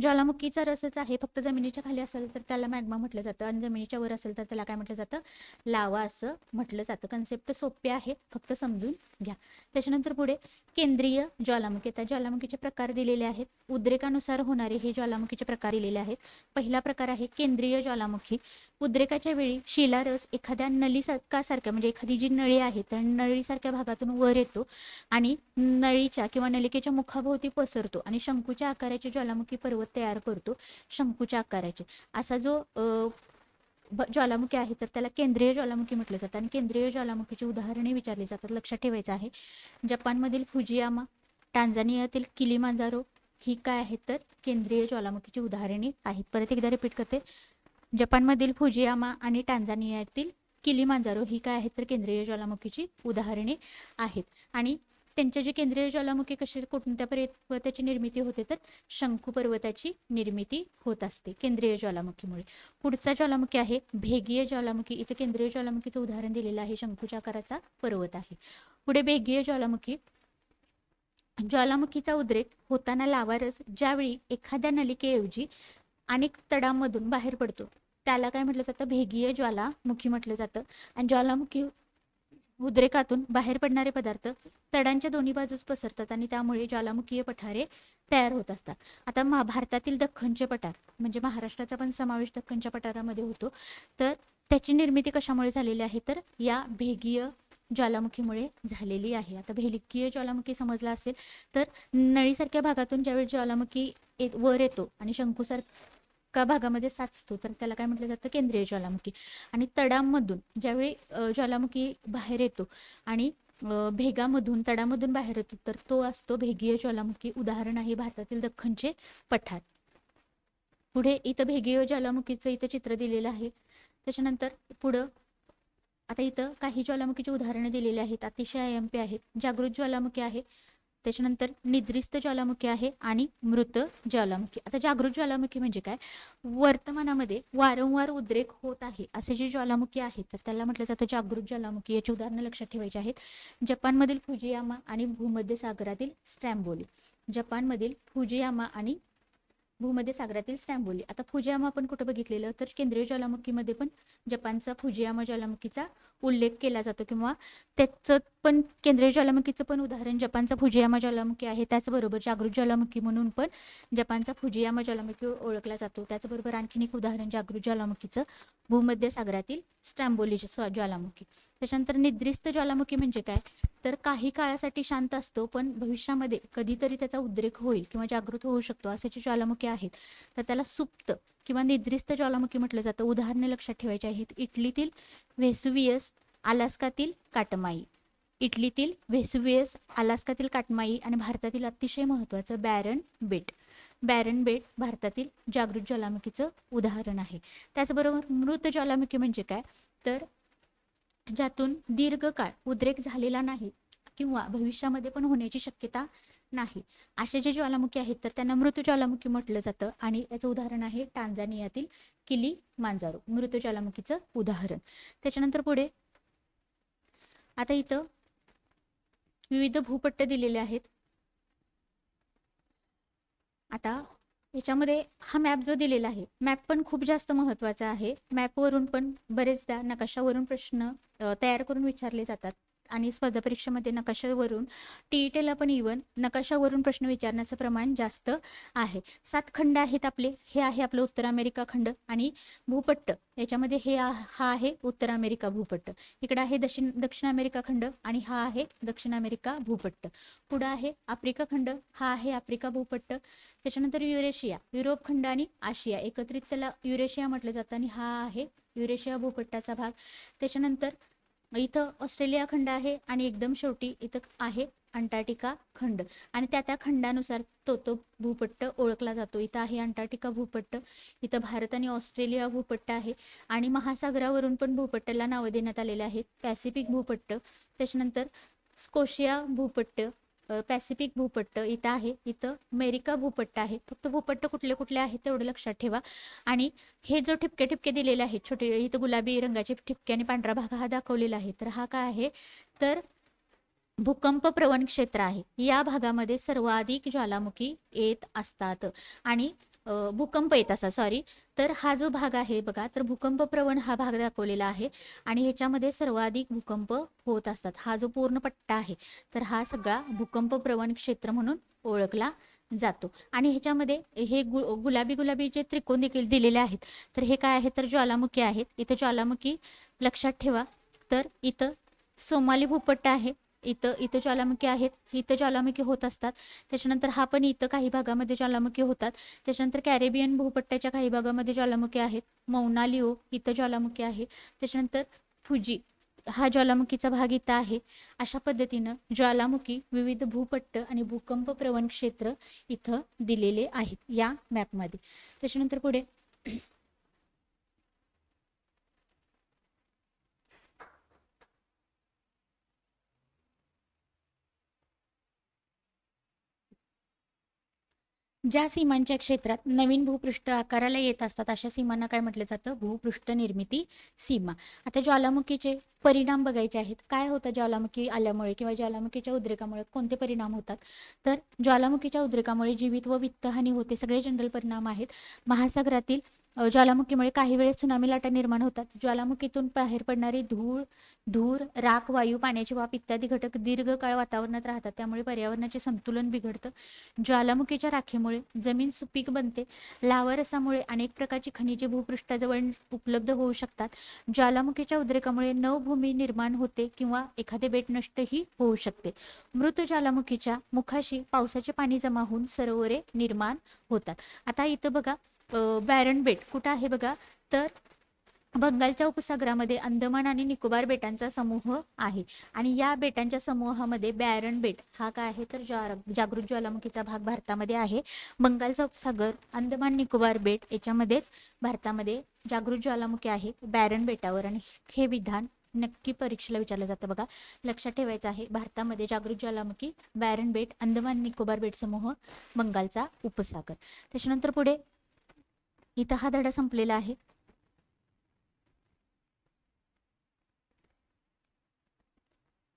Speaker 1: ज्वालामुखीचा रसच आहे, फक्त जमिनीच्या खाली असेल तर त्याला मॅग्मा म्हटलं जातं आणि जमिनीच्या वर असेल तर त्याला काय म्हटलं जातं, लावा असं म्हटलं जातं. कन्सेप्ट सोपे आहे, फक्त समजून घ्या. त्याच्यानंतर पुढे केंद्रीय ज्वालामुखी. त्या ज्वालामुखीचे प्रकार दिलेले आहेत, उद्रेकानुसार होणारे हे ज्वालामुखीचे प्रकार दिलेले आहेत. पहिला प्रकार आहे केंद्रीय ज्वालामुखी. उद्रेकाच्या वेळी शिलारस एखाद्या नलिकासारख्या म्हणजे एखादी जी नळी आहे तर नळीसारख्या भागातून वर येतो आणि नळीच्या किंवा नलिकेच्या मुखाभोवती पसरतो आणि शंकूच्या आकाराचे ज्वालामुखी पर्वत तयार करतो. शंकूच्या आकाराचे असा जो ज्वालामुखी आहे तर त्याला केंद्रीय ज्वालामुखी म्हटलं जातं आणि केंद्रीय ज्वालामुखीची उदाहरणे विचारली जातात. लक्षात ठेवायचं आहे, जपानमधील फुजियामा, टांझानियातील किलिमांजारो ही काय आहेत तर केंद्रीय ज्वालामुखीची उदाहरणे आहेत. परत एकदा रिपीट करते, जपानमधील फुजियामा आणि टांझानियातील किलिमांजारो ही काय आहेत तर केंद्रीय ज्वालामुखीची उदाहरणे आहेत. आणि त्यांचे जे केंद्रीय ज्वालामुखी कसे कोणत्या पर्वताची निर्मिती होते तर शंकू पर्वताची निर्मिती होत असते केंद्रीय ज्वालामुखीमुळे. पुढचा ज्वालामुखी आहे भेगीय ज्वालामुखी. इथे केंद्रीय ज्वालामुखीचं उदाहरण दिलेलं आहे, शंकूच्या आकाराचा पर्वत आहे. पुढे भेगीय ज्वालामुखी. ज्वालामुखीचा उद्रेक होताना लावारस ज्यावेळी एखाद्या नलिकेऐवजी अनेक तडांमधून बाहेर पडतो त्याला काय म्हटलं जातं, भेगीय ज्वालामुखी म्हटलं जातं. आणि ज्वालामुखी उद्रेकातून बाहेर पडणारे पदार्थ तडांच्या दोन्ही बाजूस पसरतात आणि त्यामुळे ज्वालामुखीय पठारे तयार होत असतात. आता भारतातील दख्खनचे पठार म्हणजे महाराष्ट्राचा पण समावेश दख्खनच्या पठारामध्ये होतो, तर त्याची निर्मिती कशामुळे झालेली आहे तर या भेगीय ज्वालामुखीमुळे झालेली आहे. आता भेगीय ज्वालामुखी समजला असेल तर नळीसारख्या भागातून ज्यावेळी ज्वालामुखी वर येतो आणि शंकूसारख्या भागामध्ये साचतो तर त्याला काय म्हटलं जातं, केंद्रीय ज्वालामुखी. आणि तडांमधून ज्यावेळी ज्वालामुखी बाहेर येतो आणि भेगामधून तडामधून बाहेर येतो तर तो असतो भेगीय ज्वालामुखी. उदाहरण आहे भारतातील दख्खनचे पठार. पुढे इथं भेगीय ज्वालामुखीचं इथं चित्र दिलेलं आहे. त्याच्यानंतर पुढं आता इथं काही ज्वालामुखीची उदाहरणं दिलेली आहेत, अतिशय आयएमपी आहेत. जागृत ज्वालामुखी आहे, त्याच्यानंतर निद्रिस्त ज्वालामुखी आहे आणि मृत ज्वालामुखी. आता जागृत ज्वालामुखी म्हणजे काय, वर्तमानामध्ये वारंवार उद्रेक होत आहे असे जे ज्वालामुखी आहेत तर त्याला म्हटलं जातं जागृत ज्वालामुखी. याची उदाहरणं लक्षात ठेवायची आहेत, जपानमधील फुजियामा आणि भूमध्य सागरातील स्ट्रॅम्बोली. जपानमधील फुजियामा आणि भूमध्य सागरातील स्ट्रॅम्बोली. आता फुजियामा आपण कुठं बघितलेलं तर केंद्रीय ज्वालामुखीमध्ये पण जपानचा फुजियामा ज्वालामुखीचा उल्लेख केला जातो किंवा त्याचं पण केंद्रीय ज्वालामुखीचं पण उदाहरण जपानचा फुजियामा ज्वालामुखी आहे. त्याचबरोबर जागृत ज्वालामुखी म्हणून पण जपानचा फुजियामा ज्वालामुखी ओळखला जातो. त्याचबरोबर आणखीन एक उदाहरण जागृत ज्वालामुखीचं भूमध्य सागरातील स्ट्रॅम्बोली ज्वालामुखी. त्याच्यानंतर निद्रिस्त ज्वालामुखी म्हणजे काय तर काही काळासाठी शांत असतो पण भविष्यामध्ये कधीतरी त्याचा उद्रेक होईल किंवा जागृत होऊ शकतो असे जे ज्वालामुखी आहेत तर त्याला सुप्त किंवा निद्रिस्त ज्वालामुखी म्हटलं जातं. उदाहरणे लक्षात ठेवायची आहेत, इटलीतील व्हेसुवियस, अलास्कातील काटमाई. इटलीतील व्हेसुवियस, अलास्कातील काटमाई आणि भारतातील अतिशय महत्त्वाचं बॅरन बेट. बॅरन बेट भारतातील जागृत ज्वालामुखीचं उदाहरण आहे. त्याचबरोबर मृत ज्वालामुखी म्हणजे काय तर ज्यातून दीर्घकाळ उद्रेक झालेला नाही किंवा भविष्यामध्ये पण होण्याची शक्यता नाही असे जे ज्वालामुखी आहेत तर त्यांना मृत ज्वालामुखी म्हटलं जातं. आणि याचं उदाहरण आहे टांझानियातील किलिमांजारो, मृत ज्वालामुखीचं उदाहरण. त्याच्यानंतर पुढे आता इथं विविध भूपट्ट दिलेले आहेत. आता याच्यामध्ये हा मॅप जो दिलेला आहे, मॅप पण खूप जास्त महत्त्वाचा आहे. मॅपवरून पण बरेचदा नकाशावरून प्रश्न तयार करून विचारले जातात. आणि स्पर्धा परीक्षेमध्ये नकाशावरून TETला पण इवन नकाशावरून प्रश्न विचारण्याचं प्रमाण जास्त आहे. 7 खंड आहेत आपले. हे आहे आपलं उत्तर अमेरिका खंड आणि भूपट्ट याच्यामध्ये हा आहे उत्तर अमेरिका भूपट्ट. इकडे आहे दक्षिण अमेरिका खंड आणि हा आहे दक्षिण अमेरिका भूपट्ट. पुढे आहे आफ्रिका खंड, हा आहे आफ्रिका भूपट्ट. त्याच्यानंतर युरेशिया, युरोप खंड आणि आशिया एकत्रित त्याला युरेशिया म्हटलं जातं आणि हा आहे युरेशिया भूपट्टाचा भाग. त्याच्यानंतर इथं ऑस्ट्रेलिया खंड आहे आणि एकदम शेवटी इथं आहे अंटार्क्टिका खंड आणि त्या खंडानुसार तो भूपट्ट ओळखला जातो. इथं आहे अंटार्क्टिका भूपट्ट, इथं भारत आणि ऑस्ट्रेलिया भूपट्ट आहे आणि महासागरावरून पण भूपट्टाला नावं देण्यात आलेले आहेत. पॅसिफिक भूपट्ट, त्याच्यानंतर स्कोशिया भूपट्ट, पॅसिफिक भूपट्ट इथं आहे. इथं अमेरिका भूपट्ट आहे. फक्त भूपट्ट कुठले कुठले आहेत तेवढं लक्षात ठेवा. आणि हे जो ठिपके ठिपके दिलेले आहेत छोटे, इथं गुलाबी रंगाचे ठिपके आणि पांढरा भाग हा दाखवलेला आहे. तर हा काय आहे तर भूकंप प्रवण क्षेत्र आहे. या भागामध्ये सर्वाधिक ज्वालामुखी येत असतात आणि भूकंप येत असतात सॉरी. तर हा जो भाग आहे बघा, तर भूकंप प्रवण हा भाग दाखवलेला आहे आणि ह्याच्यामध्ये सर्वाधिक भूकंप होत असतात. हा जो पूर्ण पट्टा आहे तर हा सगळा भूकंप प्रवण क्षेत्र म्हणून ओळखला जातो. आणि ह्याच्यामध्ये हे गुलाबी गुलाबी जे त्रिकोण देखील दिलेले आहेत तर हे काय आहे तर ज्वालामुखी आहेत. इथं ज्वालामुखी लक्षात ठेवा. तर इथं सोमाली भूपट्ट आहे, इथं ज्वालामुखी आहेत, इथं ज्वालामुखी होत असतात. त्याच्यानंतर हा पण इथं काही भागामध्ये ज्वालामुखी होतात. त्याच्यानंतर कॅरेबियन भूपट्टाच्या काही भागामध्ये ज्वालामुखी आहेत. मौना लिओ इथं ज्वालामुखी आहे. त्याच्यानंतर फुजी हा ज्वालामुखीचा भाग इथं आहे. अशा पद्धतीनं ज्वालामुखी, विविध भूपट्ट आणि भूकंप प्रवण क्षेत्र इथं दिलेले आहेत या मॅपमध्ये. त्याच्यानंतर पुढे ज्या सीमांच्या क्षेत्रात नवीन भूपृष्ठ आकाराला येत असतात अशा सीमांना काय म्हटलं जातं भूपृष्ठ निर्मिती सीमा. आता ज्वालामुखीचे परिणाम बघायचे आहेत. काय होतं ज्वालामुखी आल्यामुळे किंवा ज्वालामुखीच्या उद्रेकामुळे कोणते परिणाम होतात तर ज्वालामुखीच्या उद्रेकामुळे जीवित व वित्तहानी होते. सगळे जनरल परिणाम आहेत. महासागरातील ज्वालामुखीमुळे काही वेळेस त्सुनामी लाटा निर्माण होतात. ज्वालामुखीतून बाहेर पडणारी धूर, राख, वायू, पाण्याची वाफ इत्यादी घटक दीर्घकाळ वातावरणात राहतात. त्यामुळे पर्यावरणाचे संतुलन बिघडतं. ज्वालामुखीच्या राखेमुळे जमीन सुपीक बनते. लावारसामुळे अनेक प्रकारची खनिजे भूपृष्ठाजवळ उपलब्ध होऊ शकतात. ज्वालामुखीच्या उद्रेकामुळे नवभूमी निर्माण होते किंवा एखादे बेट नष्टही होऊ शकते. मृत ज्वालामुखीच्या मुखाशी पावसाचे पाणी जमा होऊन सरोवरे निर्माण होतात. आता इथं बघा बॅरन बेट कुठं आहे बघा तर बंगालच्या उपसागरामध्ये अंदमान आणि निकोबार बेटांचा समूह आहे आणि या बेटांच्या समूहामध्ये बॅरन बेट हा काय आहे तर जागृत ज्वालामुखीचा भाग भारतामध्ये आहे. बंगालचा उपसागर, अंदमान निकोबार बेट याच्यामध्येच भारतामध्ये जागृत ज्वालामुखी आहे बॅरन बेटावर. आणि हे विधान नक्की परीक्षेला विचारलं जातं बघा, लक्षात ठेवायचं आहे. भारतामध्ये जागृत ज्वालामुखी, बॅरन बेट, अंदमान निकोबार बेट समूह, बंगालचा उपसागर. त्याच्यानंतर पुढे इथं हा धडा संपलेला आहे.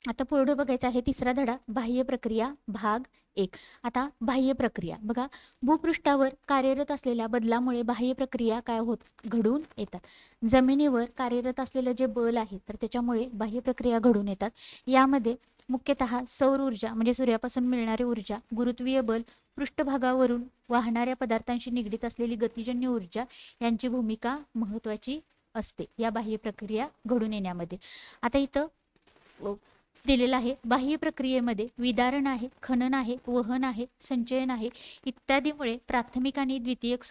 Speaker 1: आता पुढे बघायचा आहे तिसरा धडा, बाह्य प्रक्रिया भाग 1. आता बाह्य प्रक्रिया बघा, भूपृष्ठावर कार्यरत असलेल्या बदलामुळे बाह्य प्रक्रिया काय घडून येतात. जमिनीवर कार्यरत असलेलं जे बल आहे तर त्याच्यामुळे बाह्य प्रक्रिया घडून येतात. यामध्ये मुख्यतः सौर ऊर्जा म्हणजे सूर्यापासून मिळणारी ऊर्जा, गुरुत्वीय बल, पृष्ठभागावरून वाहणाऱ्या पदार्थांशी निगडीत असलेली गतिजन्य ऊर्जा यांची भूमिका महत्त्वाची असते या बाह्य प्रक्रिया घडून येण्यामध्ये. आता इथं दिलेलं आहे बाह्य प्रक्रियेमध्ये विदारण आहे, खनन आहे, वहन आहे, संचयन आहे इत्यादीमुळे प्राथमिक आणि द्वितीयक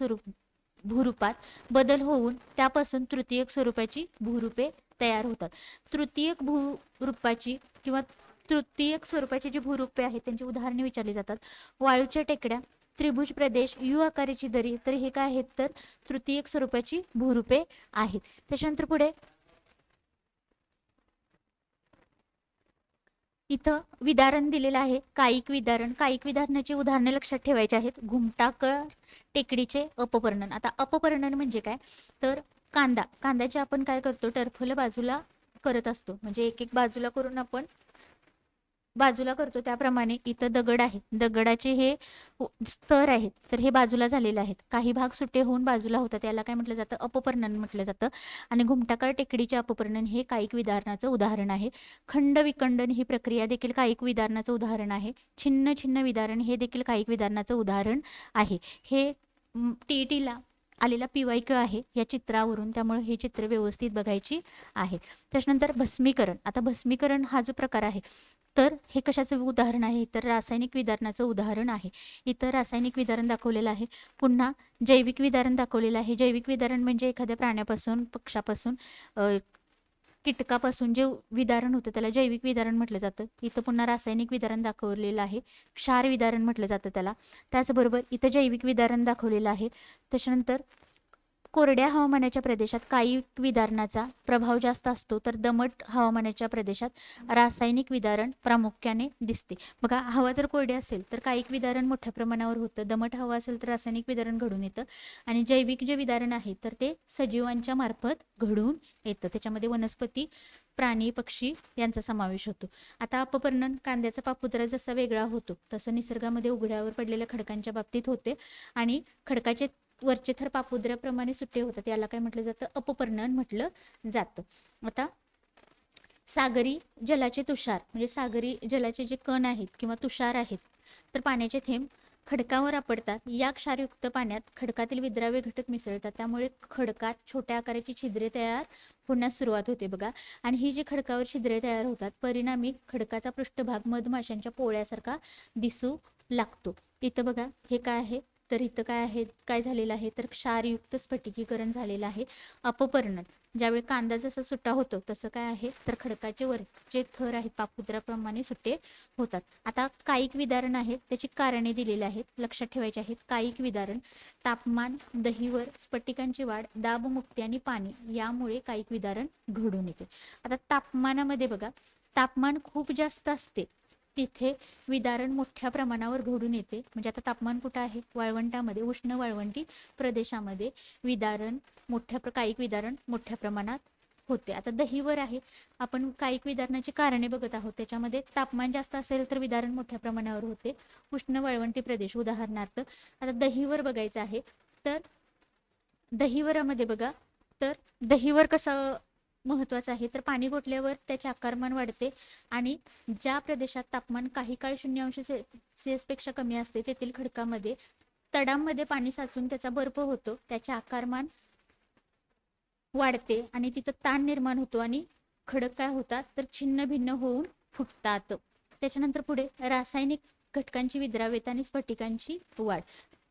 Speaker 1: भूरूपात बदल होऊन त्यापासून तृतीयक स्वरूपाची भूरूपे तयार होतात. तृतीयक भूरूपाची किंवा तृतीयक स्वरूपाची जी भूरूपे आहेत त्यांची उदाहरणे विचारली जातात. वाळूच्या टेकड्या, त्रिभुज प्रदेश, यू आकाराची दरी, तर हे काय आहेत तर तृतीयक स्वरूपाची भूरूपे आहेत. त्याच्यानंतर पुढे इथं विदारण दिलेलं आहे, कायिक विदारण. कायिक विदारणाची उदाहरणे लक्षात ठेवायची आहेत. घुमटाकर टेकडीचे अपपर्णन. आता अपपर्णन म्हणजे काय तर कांद्याचे आपण काय करतो टरफल बाजूला करत असतो, म्हणजे एक एक बाजूला करून आपण बाजूला करतो त्याप्रमाणे इथं दगड आहे, दगडाचे हे स्तर आहेत, तर हे बाजूला झालेले आहेत. काही भाग सुटे होऊन बाजूला होतात, याला काय म्हटलं जातं, अपपर्णन म्हटलं जातं. आणि घुमटाकार टेकडीचे अपपर्णन हे कायिक विदारणाचं उदाहरण आहे. खंड विखंडन ही प्रक्रिया देखील कायिक विदारणाचं उदाहरण आहे. छिन्न छिन्न विदारण हे देखील कायिक विदारणाचं उदाहरण आहे. हे TETला आलेला PYQ आहे या चित्रावरून, त्यामुळे हे चित्र व्यवस्थित बघायची आहे. त्याच्यानंतर भस्मीकरण. आता भस्मीकरण हा जो प्रकार आहे, तर हे कशाचं उदाहरण आहे, तर रासायनिक विदारणाचं उदाहरण आहे. इथं रासायनिक विदारण दाखवलेलं आहे. पुन्हा जैविक विदारण दाखवलेलं आहे. जैविक विदारण म्हणजे एखाद्या प्राण्यापासून, पक्षापासून, कीटकापासून जे विदारण होतं त्याला जैविक विदारण म्हटलं जातं. इथं पुन्हा रासायनिक विदारण दाखवलेलं आहे, क्षार विदारण म्हटलं जातं त्याला. त्याचबरोबर इथं जैविक विदारण दाखवलेलं आहे. त्याच्यानंतर कोरड्या हवामानाच्या प्रदेशात कायिक विदारणाचा प्रभाव जास्त असतो, तर दमट हवामानाच्या प्रदेशात रासायनिक विदारण प्रामुख्याने दिसते. बघा, हवा जर कोरडी असेल तर कायिक विदारण मोठ्या प्रमाणावर होतं, दमट हवा असेल तर रासायनिक विदारण घडून येतं. आणि जैविक जे विदारण आहे तर ते सजीवांच्या मार्फत घडून येतं. त्याच्यामध्ये वनस्पती, प्राणी, पक्षी यांचा समावेश होतो. आता अपपर्णन, कांद्याचा पापुद्रा जसा वेगळा होतो तसं निसर्गामध्ये उघड्यावर पडलेल्या खडकांच्या बाबतीत होते. आणि खडकाचे वरचे थर पापुद्र्याप्रमाणे सुट्टे होतात, याला काय म्हटलं जातं, अपपर्णन म्हटलं जातं. आता सागरी जलाचे तुषार, म्हणजे सागरी जलाचे जे कण आहेत किंवा तुषार आहेत, तर पाण्याचे थेंब खडकावर आपडतात. या क्षारयुक्त पाण्यात खडकातील विद्राव्य घटक मिसळतात, त्यामुळे खडकात छोट्या आकाराची छिद्रे तयार होण्यास सुरुवात होते बघा. आणि ही जी खडकावर छिद्रे तयार होतात, परिणामी खडकाचा पृष्ठभाग मधमाशांच्या पोळ्यासारखा दिसू लागतो. इथं बघा, हे काय आहे, तर इथं काय आहे, काय झालेलं आहे, तर क्षारयुक्त स्फटिकीकरण झालेलं आहे. अपपर्णन, ज्यावेळी कांदा जसा सुट्टा होतो तसं काय आहे, तर खडकाचे वरचे थर आहेत पापुद्राप्रमाणे सुट्टे होतात. आता कायिक विदारण आहे, त्याची कारणे दिलेली आहेत, लक्षात ठेवायची आहेत. कायिक विदारण, तापमान, दहीवर, स्फटिकांची वाढ, दाबमुक्ती आणि पाणी यामुळे कायिक विदारण घडून येते. आता तापमानामध्ये बघा, तापमान खूप जास्त असते तिथे विदारण मोठ्या प्रमाणावर घडून येते. म्हणजे आता तापमान कुठं आहे, वाळवंटामध्ये, उष्ण वाळवंटी प्रदेशामध्ये विदारण कायिक विदारण मोठ्या प्रमाणात होते. आता दहीवर आहे, आपण कायिक विदारणाची कारणे बघत आहोत. त्याच्यामध्ये तापमान जास्त असेल तर विदारण मोठ्या प्रमाणावर होते. उष्ण वाळवंटी प्रदेश उदाहरणार्थ. आता दहीवर बघायचं आहे, तर दहीवरामध्ये बघा, तर दहीवर कसं महत्वाचं आहे, तर पाणी घोटल्यावर त्याचे आकारमान वाढते. आणि ज्या प्रदेशात तापमान काही काळ 0°C पेक्षा कमी असते तेथील खडकामध्ये, तडामध्ये पाणी साचून त्याचा बर्फ होतो, त्याचे आकारमान वाढते आणि तिथं ताण निर्माण होतो आणि खडक काय होतात, तर छिन्न भिन्न होऊन फुटतात. त्याच्यानंतर पुढे रासायनिक घटकांची विद्राव्यता आणि स्फटिकांची वाढ.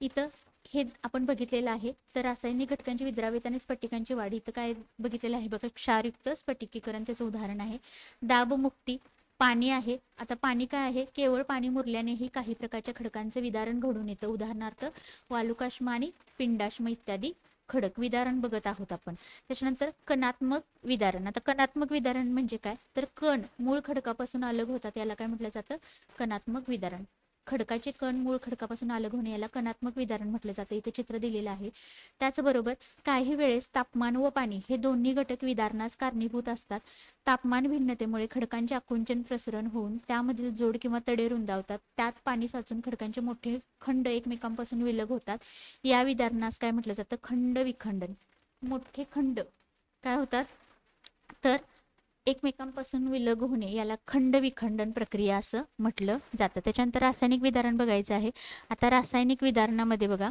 Speaker 1: इथं हे आपण बघितलेलं आहे, तर रासायनिक घटकांची विद्राव्यता आणि स्फटिकांची वाढ इथं काय बघितलेलं आहे बघा, क्षारयुक्त स्फटिकीकरण त्याचं उदाहरण आहे. दाबमुक्ती, पाणी आहे. आता पाणी काय आहे, केवळ पाणी मुरल्यानेही काही प्रकारच्या खडकांचं विदारण घडून येतं. उदाहरणार्थ वालुकाश्म आणि पिंडाश्म इत्यादी खडक विदारण बघत आहोत आपण. त्याच्यानंतर कणात्मक विदारण. आता कणात्मक विदारण म्हणजे काय, तर कण मूळ खडकापासून अलग होतात, याला काय म्हटलं जातं, कणात्मक विदारण. खडकाचे कण मूळ खडकापासून अलग होणे याला कणात्मक विदारण म्हटलं जातं. इथे चित्र दिलेलं आहे. त्याचबरोबर काही वेळेस तापमान व पाणी हे दोन्ही घटक विदारणास कारणीभूत असतात. तापमान भिन्नतेमुळे खडकांचे आकुंचन प्रसरण होऊन त्यामधील जोड किंवा तडे रुंदावतात. त्यात पाणी साचून खडकांचे मोठे खंड एकमेकांपासून विलग होतात. या विदारणास काय म्हटलं जातं, खंड विखंडन. मोठे खंड काय होतात, तर एकमेकांपासून विलग होणे याला खंड विखंडन प्रक्रिया असं म्हटलं जातं. त्याच्यानंतर रासायनिक विदारण बघायचं आहे. आता रासायनिक विदारणामध्ये बघा,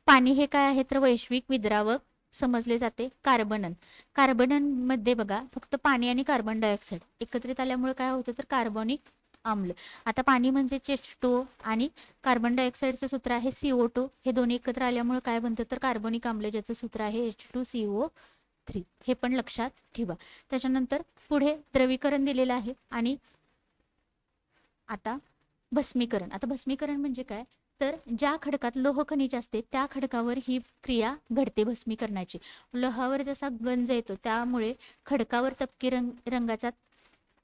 Speaker 1: पाणी हे काय आहे, तर वैश्विक विद्रावक समजले जाते. कार्बनन मध्ये बघा, फक्त पाणी आणि कार्बन डायऑक्साईड एकत्रित आल्यामुळे काय होतं, तर कार्बनिक आम्ल. आता पाणी म्हणजे H2O आणि कार्बन डायऑक्साईडचं सूत्र आहे CO2. हे दोन्ही एकत्र आल्यामुळे काय बनतं, तर कार्बनिक आम्ल, ज्याचं सूत्र आहे H2CO3. हे पण लक्षात ठेवा. त्याच्यानंतर पुढे द्रवीकरण दिलेलं आहे. आणि आता भस्मीकरण. आता भस्मीकरण म्हणजे काय, तर ज्या खडकात लोह खनिज असते त्या खडकावर ही क्रिया घडते भस्मीकरणाची. लोहावर जसा गंज येतो त्यामुळे खडकावर तपकी रंगाचा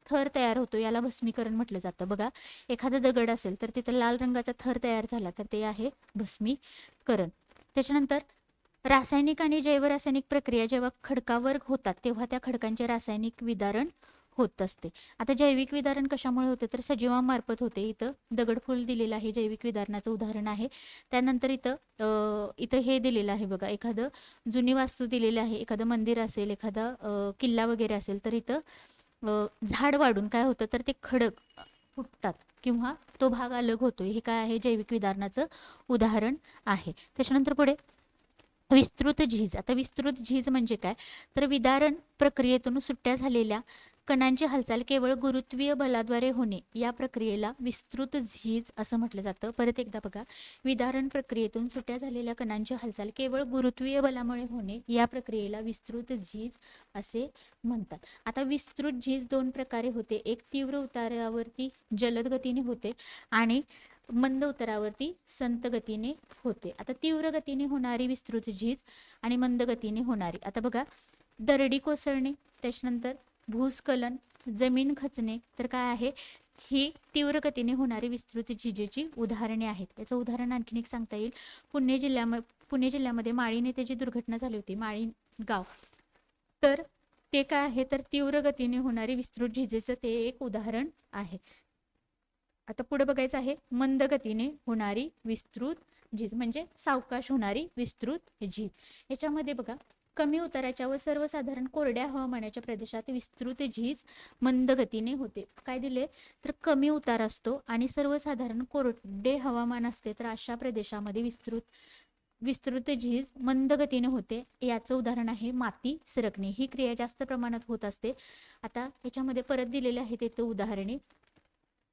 Speaker 1: थर तयार होतो, याला भस्मीकरण म्हटलं जातं. बघा, एखादा दगड असेल तर तिथं लाल रंगाचा थर तयार झाला तर ते आहे भस्मीकरण. त्याच्यानंतर रासायनिक आणि जैवरासायनिक प्रक्रिया जेव्हा खडकावर होतात तेव्हा त्या खडकांचे रासायनिक विदारण होत असते. आता जैविक विदारण कशामुळे होते तर सजीवांमार्फत होते. इथं दगडफूल दिलेलं आहे, जैविक विदारणाचं उदाहरण आहे. त्यानंतर इथं हे दिलेलं आहे बघा, एखादं जुनी वास्तू दिलेली आहे, एखादं मंदिर असेल, एखादा किल्ला वगैरे असेल, तर इथं झाड वाढून काय होतं तर ते खडक फुटतात किंवा तो भाग अलग होतो. हे काय आहे, जैविक विदारणाचं उदाहरण आहे. त्याच्यानंतर पुढे विस्तृत झीज. आता विस्तृत झीज म्हणजे काय तर विदारण प्रक्रियेतून सुट्ट्या झालेल्या कणांची हालचाल केवळ गुरुत्वीय बलाद्वारे होणे, या प्रक्रियेला विस्तृत झीज असं म्हटलं जातं. परत एकदा बघा, विदारण प्रक्रियेतून सुट्ट्या झालेल्या कणांची हालचाल केवळ गुरुत्वीय बलामुळे होणे, या प्रक्रियेला विस्तृत झीज असे म्हणतात. आता विस्तृत झीज दोन प्रकारे होते. एक तीव्र उतारावरती जलद गतीने होते आणि मंद उतारावरती संत गतीने होते. आता तीव्र गतीने होणारी विस्तृत झीज आणि मंद गतीने होणारी, आता बघा, दरडी कोसळणे, त्याच्यानंतर भूस्खलन, जमीन खचणे, तर काय आहे, ही तीव्र गतीने होणारी विस्तृत झीजेची उदाहरणे आहेत. याचं उदाहरण आणखीन एक सांगता येईल. पुणे जिल्ह्यामध्ये माळी येथे दुर्घटना झाली होती, माळी गाव, तर ते काय आहे तर तीव्र गतीने होणारी विस्तृत झीजेचं ते एक उदाहरण आहे. आता पुढे बघायचं आहे मंद गतीने होणारी विस्तृत झीज, म्हणजे सावकाश होणारी विस्तृत झीज. याच्यामध्ये बघा, कमी उताराच्या व सर्वसाधारण कोरड्या हवामानाच्या प्रदेशात विस्तृत झीज मंद गतीने होते. काय दिले तर कमी उतार असतो आणि सर्वसाधारण कोरडे हवामान असते, तर अशा प्रदेशामध्ये विस्तृत झीज मंद गतीने होते. याचं उदाहरण आहे माती सरकणे. ही क्रिया जास्त प्रमाणात होत असते. आता याच्यामध्ये परत दिलेले आहे ते उदाहरणे.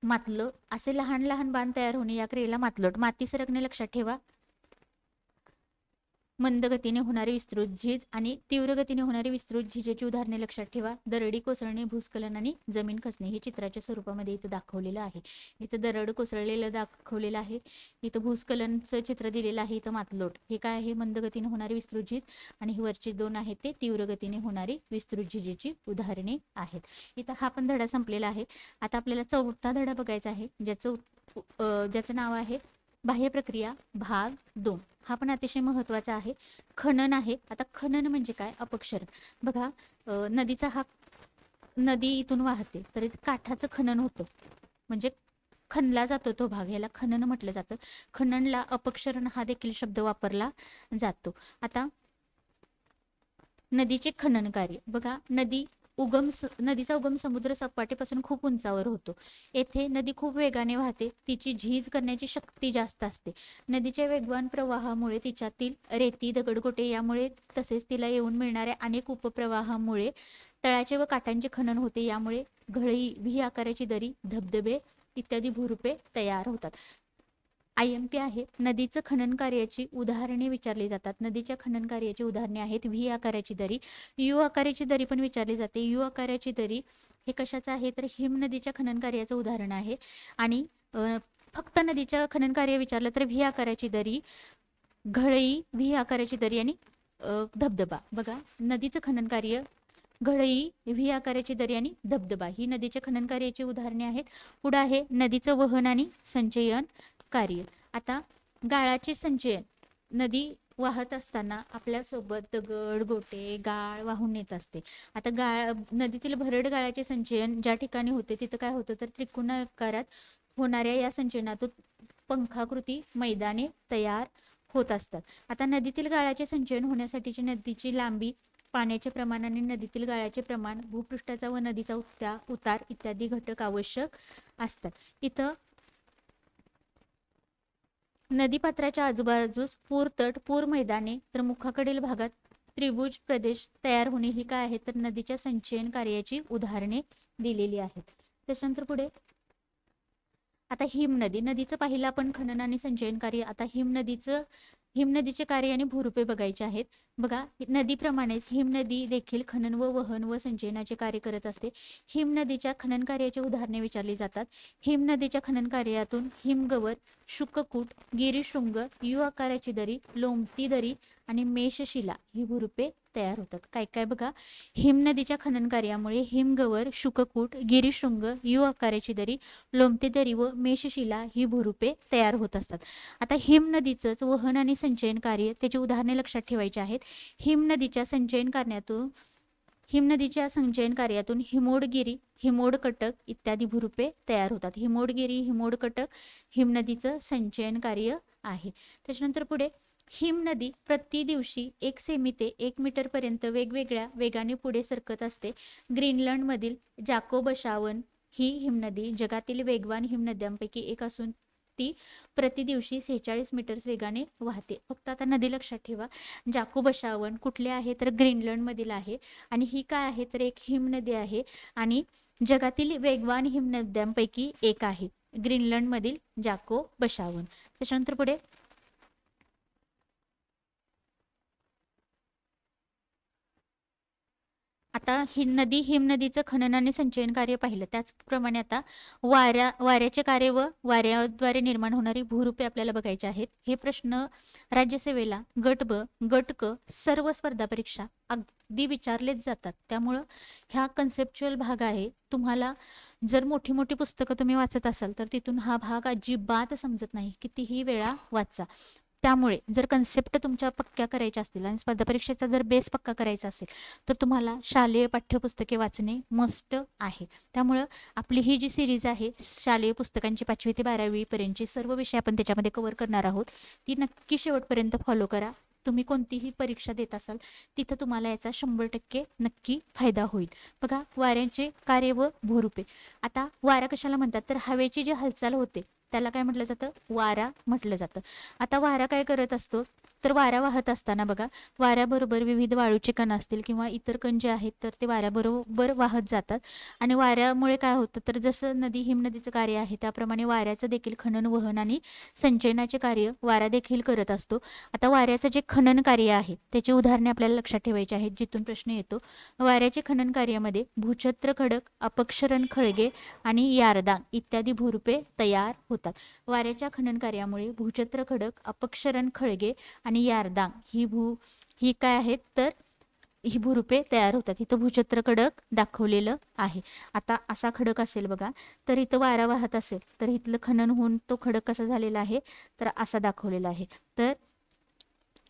Speaker 1: मातलोट, असे लहान लहान बांध तयार होणे, या क्रियेला मातलोट. माती सरकणे लक्षात ठेवा, मंद गतीने होणारी विस्तृत झीज आणि तीव्र गतीने होणारी विस्तृत झीजेची उदाहरणे लक्षात ठेवा. दरडी कोसळणे, भूस्खलन आणि जमीन खचणे हे चित्राच्या स्वरूपामध्ये इथं दाखवलेलं आहे. इथं दरड कोसळलेलं दाखवलेलं आहे, इथं भूस्खलनचं चित्र दिलेलं आहे, इथं मातलोट. हे काय आहे, मंद गतीने होणारी विस्तृत झीज आणि ही वरचे दोन आहेत ते तीव्र गतीने होणारी विस्तृत झीजेची उदाहरणे आहेत. इथं हा पण धडा संपलेला आहे. आता आपल्याला चौथा धडा बघायचा आहे, ज्याचं नाव आहे बाह्य प्रक्रिया भाग 2. हा पण अतिशय महत्त्वाचा आहे. खनन आहे. आता खनन म्हणजे काय, अपक्षरण. बघा, नदी इथून वाहते, तर काठाचं खनन होतं, म्हणजे खणला जातो तो भाग, याला खनन म्हटलं जातं. खननला अपक्षरण हा देखील शब्द वापरला जातो. नदीचे खनन कार्य बघा, नदीचा उगम समुद्र सपाटीपासून खूप उंचावर होतो. येथे नदी खूप वेगाने वाहते, तिची झीज करण्याची शक्ती जास्त असते. नदीच्या वेगवान प्रवाहामुळे तिच्यातील रेती, दगडगोटे यामुळे तसेच तिला येऊन मिळणाऱ्या अनेक उपप्रवाहामुळे तळाचे व काठांचे खनन होते. यामुळे घळई, व्ही आकाराची दरी, धबधबे इत्यादी भूरूपे तयार होतात. IMP आहे. नदीचं खनन कार्याची उदाहरणे विचारली जातात. नदीच्या खनन कार्याची उदाहरणे आहेत व्ही आकाराची दरी, यू आकाराची दरी पण विचारली जाते. यू आकाराची दरी हे कशाचं आहे तर हिम नदीच्या खनन कार्याचं उदाहरण आहे. आणि फक्त नदीच्या खनन कार्य विचारलं तर व्ही आकाराची दरी, घळई, व्ही आकाराची दरी आणि धबधबा. बघा, नदीचं खनन कार्य, घळई, व्ही आकाराची दरी आणि धबधबा ही नदीच्या खनन कार्याची उदाहरणे आहेत. पुढे आहे नदीचं वहन आणि संचयन कार्य. आता गाळाचे संचयन, नदी वाहत असताना आपल्यासोबत दगड, गोटे, गाळ वाहून नेत असते. आता नदीतील भरड गाळाचे संचयन ज्या ठिकाणी होते तिथं काय होतं तर त्रिकोणाकारात होणाऱ्या या संचयनातून पंखाकृती मैदाने तयार होत असतात. आता नदीतील गाळाचे संचयन होण्यासाठीची नदीची लांबी, पाण्याचे प्रमाण आणि नदीतील गाळाचे प्रमाण, भूपृष्ठाचा व नदीचा उतार इत्यादी घटक आवश्यक असतात. इथं नदीपात्राच्या आजूबाजूस पूरतट, पूर मैदाने, तर मुखाकडील भागात त्रिभुज प्रदेश तयार होणे ही काय आहे तर नदीच्या संचयन कार्याची उदाहरणे दिलेली आहेत. त्याच्यानंतर पुढे आता हिमनदी, नदीचं पाहिलं आपण खनन आणि संचयन कार्य. आता हिमनदीचे कार्य आणि भूरूपे बघायचे आहेत. बघा, नदीप्रमाणेच हिमनदी देखील खनन व वहन व संचयनाचे कार्य करत असते. हिमनदीच्या खनन कार्याची उदाहरणे विचारली जातात. हिमनदीच्या खनन कार्यातून हिमगवत, शुककूट, गिरीशृंग, यू आकाराची दरी, लोमती दरी आणि मेषशिला ही भूरूपे तयार होतात. काय काय बघा, हिमनदीच्या खनन कार्यामुळे हिमगवर, शुककूट, गिरीशृंग, यू आकाराची दरी, लोमती दरी व मेषशिला ही भूरूपे तयार होत असतात. आता हिमनदीचंच वहन आणि संचयन कार्य, त्याची उदाहरणे लक्षात ठेवायची आहेत. हिमनदीच्या संचयन हिमनदीच्या संचयन कार्यातून हिमोडगिरी, हिमोडकटक इत्यादी भूरूपे तयार होतात. हिमोडगिरी, हिमोडकटक हिमनदीचं संचयन कार्य आहे. त्याच्यानंतर पुढे हिमनदी प्रति दिवशी 1 सेमी ते 1 मीटरपर्यंत वेगवेगळ्या वेगाने पुढे सरकत असते. ग्रीनलंडमधील जाकोबशावन ही हिमनदी जगातील वेगवान हिमनद्यांपैकी एक असून ती प्रति दिवशी 46 मीटर्स वेगाने वाहते. फक्त आता नदी लक्षात ठेवा. जाकोबशावन कुठले आहे तर ग्रीनलंडमधील आहे आणि ही काय आहे तर एक हिमनदी आहे आणि जगातील वेगवान हिमनद्यांपैकी एक आहे. ग्रीनलंडमधील जाकोबशावन. त्याच्यानंतर पुढे आता हिमनदीचं खनन आणि संचयन कार्य पाहिलं. त्याचप्रमाणे आता वाऱ्याचे कार्य व वाऱ्याद्वारे निर्माण होणारी भूरूपे आपल्याला बघायचे आहेत. हे प्रश्न राज्यसेवेला गट ब, गट क सर्व स्पर्धा परीक्षा अगदी विचारलेच जातात. त्यामुळं ह्या कन्सेप्च्युअल भाग आहे. तुम्हाला जर मोठी मोठी पुस्तकं तुम्ही वाचत असाल तर तिथून हा भाग अजिबात समजत नाही, कितीही वेळा वाचा. त्यामुळे जर कन्सेप्ट तुमच्या पक्क्या करायच्या असतील आणि स्पर्धा परीक्षेचा जर बेस पक्का करायचा असेल तर तुम्हाला शालेय पाठ्यपुस्तके वाचणे मस्ट आहे. त्यामुळं आपली ही जी सिरीज आहे शालेय पुस्तकांची 5वी ते 12वी पर्यंतची सर्व विषय आपण त्याच्यामध्ये कव्हर करणार आहोत. ती नक्की शेवटपर्यंत फॉलो करा. तुम्ही कोणतीही परीक्षा देत असाल तिथं तुम्हाला याचा 100% नक्की फायदा होईल. बघा, वाऱ्याचे कार्य व भूरूपे. आता वारा कशाला म्हणतात तर हवेची जी हालचाल होते त्याला काय म्हटलं जातं, वारा म्हटलं जातं. आता वारा काय करत असतो तर वारा वाहत असताना बघा, वाऱ्याबरोबर विविध वाळूचे कण असतील किंवा इतर कण जे आहेत तर ते वाऱ्याबरोबर वाहत जातात आणि वाऱ्यामुळे काय होतं तर जसं हिमनदीचं कार्य आहे त्याप्रमाणे वाऱ्याचं देखील खनन, वहन आणि संचयनाचे कार्य वारा देखील करत असतो. आता वाऱ्याचं जे खनन कार्य आहे त्याची उदाहरणे आपल्याला लक्षात ठेवायची आहेत जिथून प्रश्न येतो. वाऱ्याचे खनन कार्यामध्ये भूछत्र खडक, अपक्षरण खळगे आणि यारदांग इत्यादी भूरूपे तयार होतात. वाऱ्याच्या खनन कार्यामुळे भूछत्र खडक, अपक्षरण खळगे आणि यारदांग ही काय आहेत तर ही भूरूपे तयार होतात. इथं भूछत्र खडक दाखवलेलं आहे. आता असा खडक असेल बघा तर इथं वारा वाहत असेल तर इथलं खनन होऊन तो खडक कसा झालेला आहे तर असा दाखवलेला आहे. तर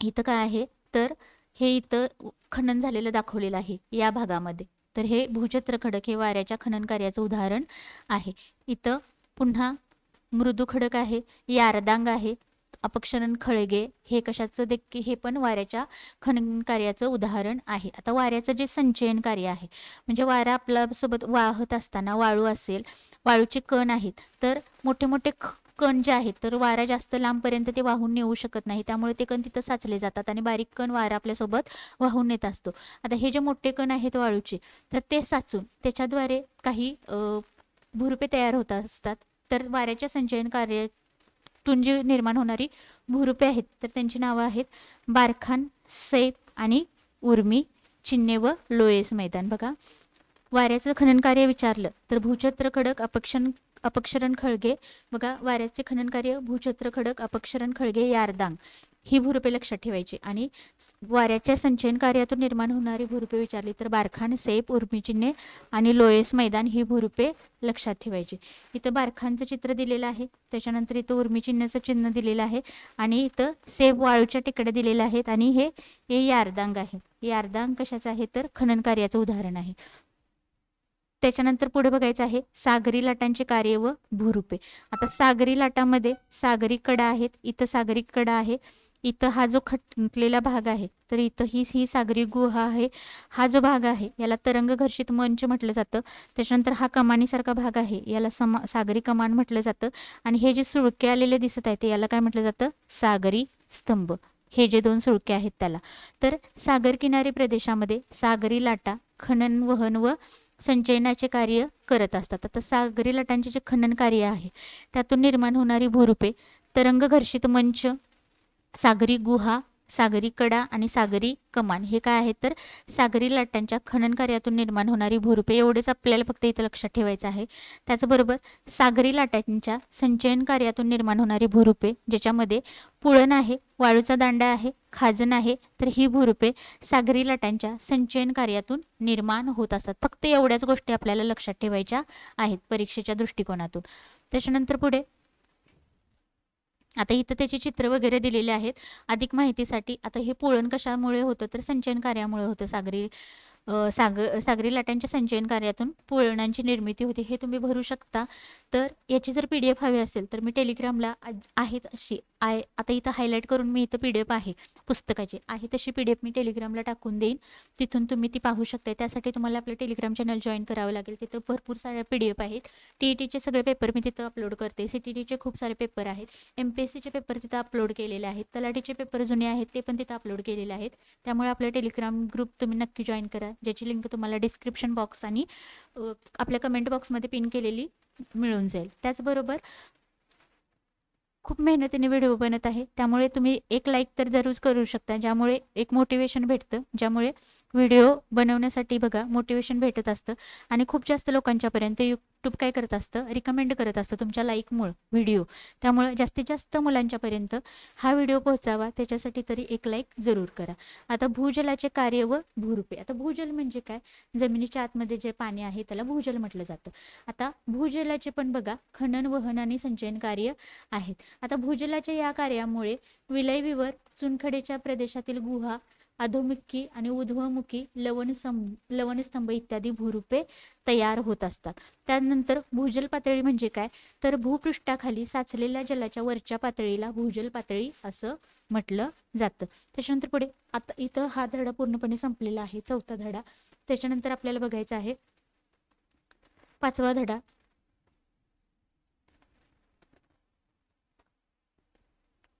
Speaker 1: इथं काय आहे तर हे इथं खनन झालेलं दाखवलेलं आहे या भागामध्ये. तर हे भूछत्र खडक हे वाऱ्याच्या खनन कार्याचं उदाहरण आहे. इथं पुन्हा मृदू खडक आहे, यारदांग आहे, अपक्षरण खळगे हे कशाचं देखील हे पण वाऱ्याच्या खनन कार्याचं उदाहरण आहे. आता वाऱ्याचं जे संचयन कार्य आहे म्हणजे वारा आपल्यासोबत वाहत असताना वाळू असेल, वाळूचे कण आहेत तर मोठे मोठे कण जे आहेत तर वारा जास्त लांबपर्यंत ते वाहून नेऊ शकत नाही. त्यामुळे ते कण तिथं साचले जातात आणि बारीक कण वारा आपल्यासोबत वाहून नेत असतो. आता हे जे मोठे कण आहेत वाळूचे तर ते साचून त्याच्याद्वारे काही भूरूपे तयार होत असतात. तर वाऱ्याच्या संचयन कार्यातून जी निर्माण होणारी भूरूपे आहेत तर त्यांची नावं आहेत बारखान, सैप आणि उर्मी, चिन्हे व लोयस मैदान. बघा, वाऱ्याचं खनन कार्य विचारलं तर भूछत्र खडक, अपक्षरण खळगे. बघा, वाऱ्याचे खनन कार्य भूछत्र खडक, अपक्षरण खळगे, यारदांग ही भूरूपे लक्षात ठेवायची. आणि वाऱ्याच्या संचयन कार्यातून निर्माण होणारी भूरूपे विचारली तर बारखान, सैप, उर्मी चिन्हे आणि लोयस मैदान ही भूरूपे लक्षात ठेवायची. इथं बारखानचं चित्र दिलेलं आहे, त्याच्यानंतर इथं उर्मी चिन्हाचं चिन्ह दिलेलं आहे आणि इथं सैप वाळूच्या टिकड्या दिलेल्या आहेत आणि हे यारदांग आहे. यारदांग कशाचं आहे तर खनन कार्याचं उदाहरण आहे. त्याच्यानंतर पुढे बघायचं आहे सागरी लाटांचे कार्य व भूरूपे. आता सागरी लाटामध्ये सागरी कडा आहेत, इथं सागरी कडा आहे, इथं हा जो खटलेला भाग आहे तर इथं ही सागरी गुहा आहे. हा जो भाग आहे याला तरंग घर्षित मंच म्हटलं जातं. त्याच्यानंतर हा कमानीसारखा भाग आहे याला सागरी कमान म्हटलं जातं आणि हे जे सुळके आलेले दिसत आहे ते याला काय म्हटलं जातं सागरी स्तंभ. हे जे 2 सुळके आहेत त्याला. तर सागर किनारी प्रदेशामध्ये सागरी लाटा खनन, वहन व संचयनाचे कार्य करत असतात. आता सागरी लाटांचे जे खनन कार्य आहे त्यातून निर्माण होणारी भूरूपे तरंग घर्षित मंच, सागरी गुहा, सागरी कडा आणि सागरी कमान हे काय आहेत तर सागरी लाटांच्या खनन कार्यातून निर्माण होणारी भूरूपे. एवढेच आपल्याला फक्त इथं लक्षात ठेवायचं आहे. त्याचबरोबर सागरी लाटांच्या संचयन कार्यातून निर्माण होणारी भूरूपे ज्याच्यामध्ये पुळण आहे, वाळूचा दांडा आहे, खाजण आहे तर ही भूरूपे सागरी लाटांच्या संचयन कार्यातून निर्माण होत असतात. फक्त एवढ्याच गोष्टी आपल्याला लक्षात ठेवायच्या आहेत परीक्षेच्या दृष्टिकोनातून. त्याच्यानंतर पुढे आता इथं त्याचे चित्र वगैरे दिलेले आहेत अधिक माहितीसाठी. आता हे पुळण कशामुळे होतं तर संचयन कार्यामुळे होतं सागरी सागरी लाटांच्या संचयन कार्यातून पुळणांची निर्मिती होते हे तुम्ही भरू शकता. तर याची जर PDF हवी असेल तर मी टेलिग्रामला आहेत अशी आहे, आता इथं हायलाईट करून मी इथं PDF आहे पुस्तकाची आहे तशी PDF मी टेलिग्रामला टाकून देईन, तिथून तुम्ही ती पाहू शकता. त्यासाठी तुम्हाला आपलं टेलिग्राम चॅनल जॉईन करावं लागेल. तिथं भरपूर साऱ्या PDF आहेत. TETचे सगळे पेपर मी तिथं अपलोड करते. CTTचे खूप सारे पेपर आहेत. MPSCचे पेपर तिथं अपलोड केलेले आहेत. तलाठीचे पेपर जुने आहेत ते पण तिथं अपलोड केलेले आहेत. त्यामुळे आपलं टेलिग्राम ग्रुप तुम्ही नक्की जॉईन करा, ज्याची लिंक तुम्हाला डिस्क्रिप्शन बॉक्स आणि आपल्या कमेंट बॉक्समध्ये पिन केलेली मिळून जाईल. त्याचबरोबर खूप मेहनतीने व्हिडिओ बनत आहे, त्यामुळे तुम्ही एक लाईक तर जरूर करू शकता, ज्यामुळे एक मोटिवेशन भेटतं, ज्यामुळे व्हिडिओ बनवण्यासाठी बघा मोटिवेशन भेटत असतं. आणि खूप जास्त लोकांच्यापर्यंत यूट्यूब काय करत असतं, रिकमेंड करत असतं तुमच्या लाईकमुळे व्हिडिओ. त्यामुळे जास्तीत जास्त मुलांच्यापर्यंत हा व्हिडिओ पोहोचावा, त्याच्यासाठी तरी एक लाईक जरूर करा. आता भूजलाचे कार्य व भूरूपे. आता भूजल म्हणजे काय, जमिनीच्या आतमध्ये जे पाणी आहे त्याला भूजल म्हटलं जातं. आता भूजलाचे पण बघा खनन, वहन आणि संचयन कार्य आहेत. आता भूजलाच्या या कार्यामुळे विलयविवर, चुनखडीच्या प्रदेशातील गुहा, अधोमुखी आणि ऊर्ध्वमुखी लवणस्तंभ इत्यादी भूरूपे तयार होत असतात. त्यानंतर भूजल पातळी म्हणजे काय, तर भूपृष्ठाखाली साचलेल्या जलाच्या वरच्या पातळीला भूजल पातळी असं म्हटलं जातं. त्याच्यानंतर पुढे आता इथं हा धडा पूर्णपणे संपलेला आहे, 4था धडा. त्याच्यानंतर आपल्याला बघायचा आहे 5वा धडा.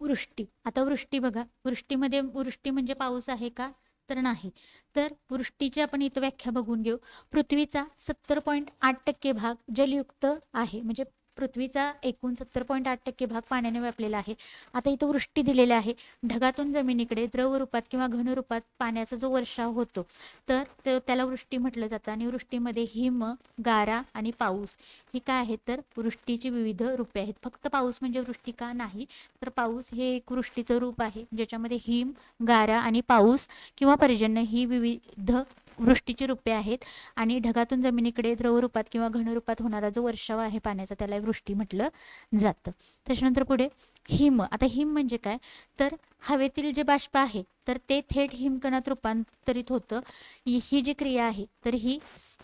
Speaker 1: वृष्टी. आता वृष्टी बघा, वृष्टीमध्ये वृष्टी म्हणजे पाऊस आहे का, तर नाही. तर वृष्टीची आपण इथं व्याख्या बघून घेऊ. पृथ्वीचा 70.8% भाग जलयुक्त आहे, म्हणजे पृथ्वीचा एकूण 70.8% भाग पाण्याने व्यापलेला आहे. आता इथं वृष्टी दिलेली आहे. ढगातून जमिनीकडे द्रव रूपात किंवा घन रूपात पाण्याचा जो वर्षाव होतो तर त्याला वृष्टी म्हटलं जातं. आणि वृष्टीमध्ये हिम, गारा आणि पाऊस ही काय आहेत, तर वृष्टीची विविध रूपे आहेत. फक्त पाऊस म्हणजे वृष्टी का नाही, तर पाऊस हे एक वृष्टीचं रूप आहे, ज्याच्यामध्ये हिम, गारा आणि पाऊस किंवा पर्जन्य ही विविध वृष्टीची रूपे आहेत. आणि ढगातून जमिनीकडे द्रव रूपात किंवा घन रूपात होणारा जो वर्षाव आहे पाण्याचा त्याला वृष्टी म्हटलं जातं. त्याच्यानंतर पुढे हिम. आता हिम म्हणजे काय, तर हवेतील जे बाष्प आहे तर ते थेट हिमकणात रूपांतरित होतं. ही जी क्रिया आहे तर ही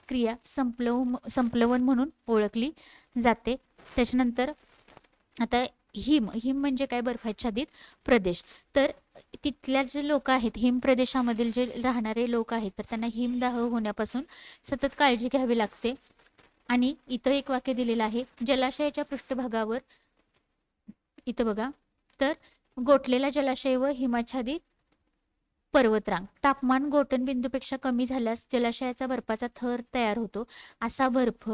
Speaker 1: क्रिया संप्लवन म्हणून ओळखली जाते. त्याच्यानंतर आता हिम म्हणजे काय, बर्फाच्छादित प्रदेश. तर तिथल्या जे लोक आहेत, हिम प्रदेशामधील जे राहणारे लोक आहेत तर त्यांना हिमदाह होण्यापासून सतत काळजी घ्यावी लागते. आणि इथं एक वाक्य दिलेलं आहे, जलाशयाच्या पृष्ठभागावर इथं बघा, तर गोठलेला जलाशय व हिमाच्छादित पर्वतरांग. तापमान गोठणबिंदूपेक्षा कमी झाल्यास जलाशयाचा बर्फाचा थर तयार होतो. असा बर्फ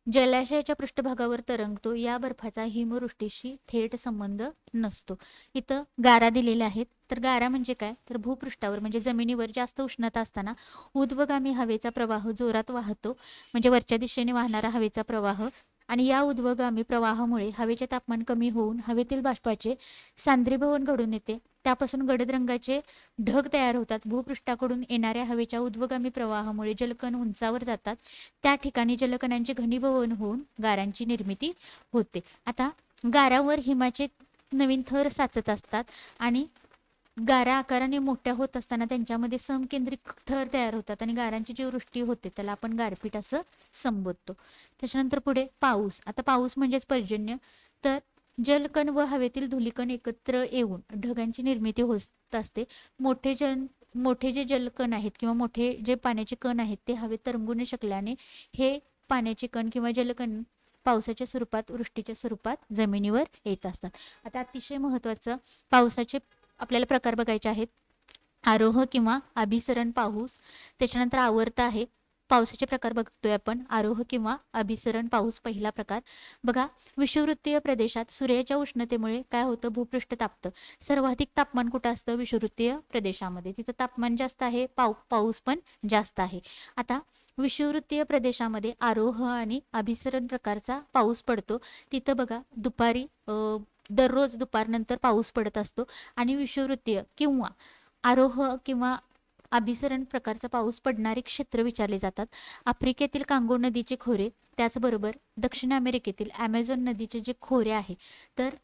Speaker 1: जलाशयाच्या पृष्ठभागावर तरंगतो. या बर्फाचा हिमवृष्टीशी थेट संबंध नसतो. इथं गारा दिलेल्या आहेत. तर गारा म्हणजे काय, तर भूपृष्ठावर म्हणजे जमिनीवर जास्त उष्णता असताना ऊर्ध्वगामी हवेचा प्रवाह जोरात वाहतो, म्हणजे वरच्या दिशेने वाहणारा हवेचा प्रवाह. आणि या ऊर्ध्वगामी प्रवाहामुळे हवेचे तापमान कमी होऊन हवेतील बाष्पाचे सांद्रीभवन घडून येते. त्यापासून गडद रंगाचे ढग तयार होतात. भूपृष्ठाकडून येणाऱ्या हवेच्या ऊर्ध्वगामी प्रवाहामुळे जलकण उंचावर जातात. त्या ठिकाणी जलकणांचे घनीभवन होऊन गारांची निर्मिती होते. आता गारावर हिमाचे नवीन थर साचत असतात आणि गारा आकाराने मोठ्या होत असताना त्यांच्यामध्ये समकेंद्रिक थर तयार होतात आणि गारांची जी वृष्टी होते त्याला आपण गारपीट असं संबोधतो. त्याच्यानंतर पुढे पाऊस. आता पाऊस म्हणजेच पर्जन्य. तर जलकण व हवेतील धुलीकण एकत्र येऊन ढगांची निर्मिती होत असते. मोठे जे जलकण आहेत किंवा मोठे जे पाण्याचे कण आहेत ते हवेत तरंगू न शकल्याने हे पाण्याचे कण किंवा जलकण पावसाच्या स्वरूपात, वृष्टीच्या स्वरूपात जमिनीवर येत असतात. आता अतिशय महत्त्वाचं पावसाचे आपल्याला प्रकार बघायचे आहेत. आरोह किंवा अभिसरण पाऊस. त्याच्यानंतर आवर्त आहे. पावसाचे प्रकार बघतोय आपण. आरोह किंवा अभिसरण पाऊस पहिला प्रकार बघा. विषुववृत्तीय प्रदेशात सूर्याच्या उष्णतेमुळे काय होतं, भूपृष्ठ तापतं. सर्वाधिक तापमान कुठं असतं, विषुववृत्तीय प्रदेशामध्ये. तिथं तापमान जास्त आहे, पाऊस पण जास्त आहे. आता विषुववृत्तीय प्रदेशामध्ये आरोह आणि अभिसरण प्रकारचा पाऊस पडतो. तिथं बघा दुपारी दररोज दुपारनंतर पाऊस पडत असतो. आणि विषुववृत्तीय किंवा आरोह किंवा अभिसरण प्रकारचा पाऊस पडणारे क्षेत्र विचारले जातात. आफ्रिकेतील कांगो नदीचे खोरे, त्याचबरोबर दक्षिण अमेरिकेतील ॲमेझॉन नदीचे जे खोरे आहे तर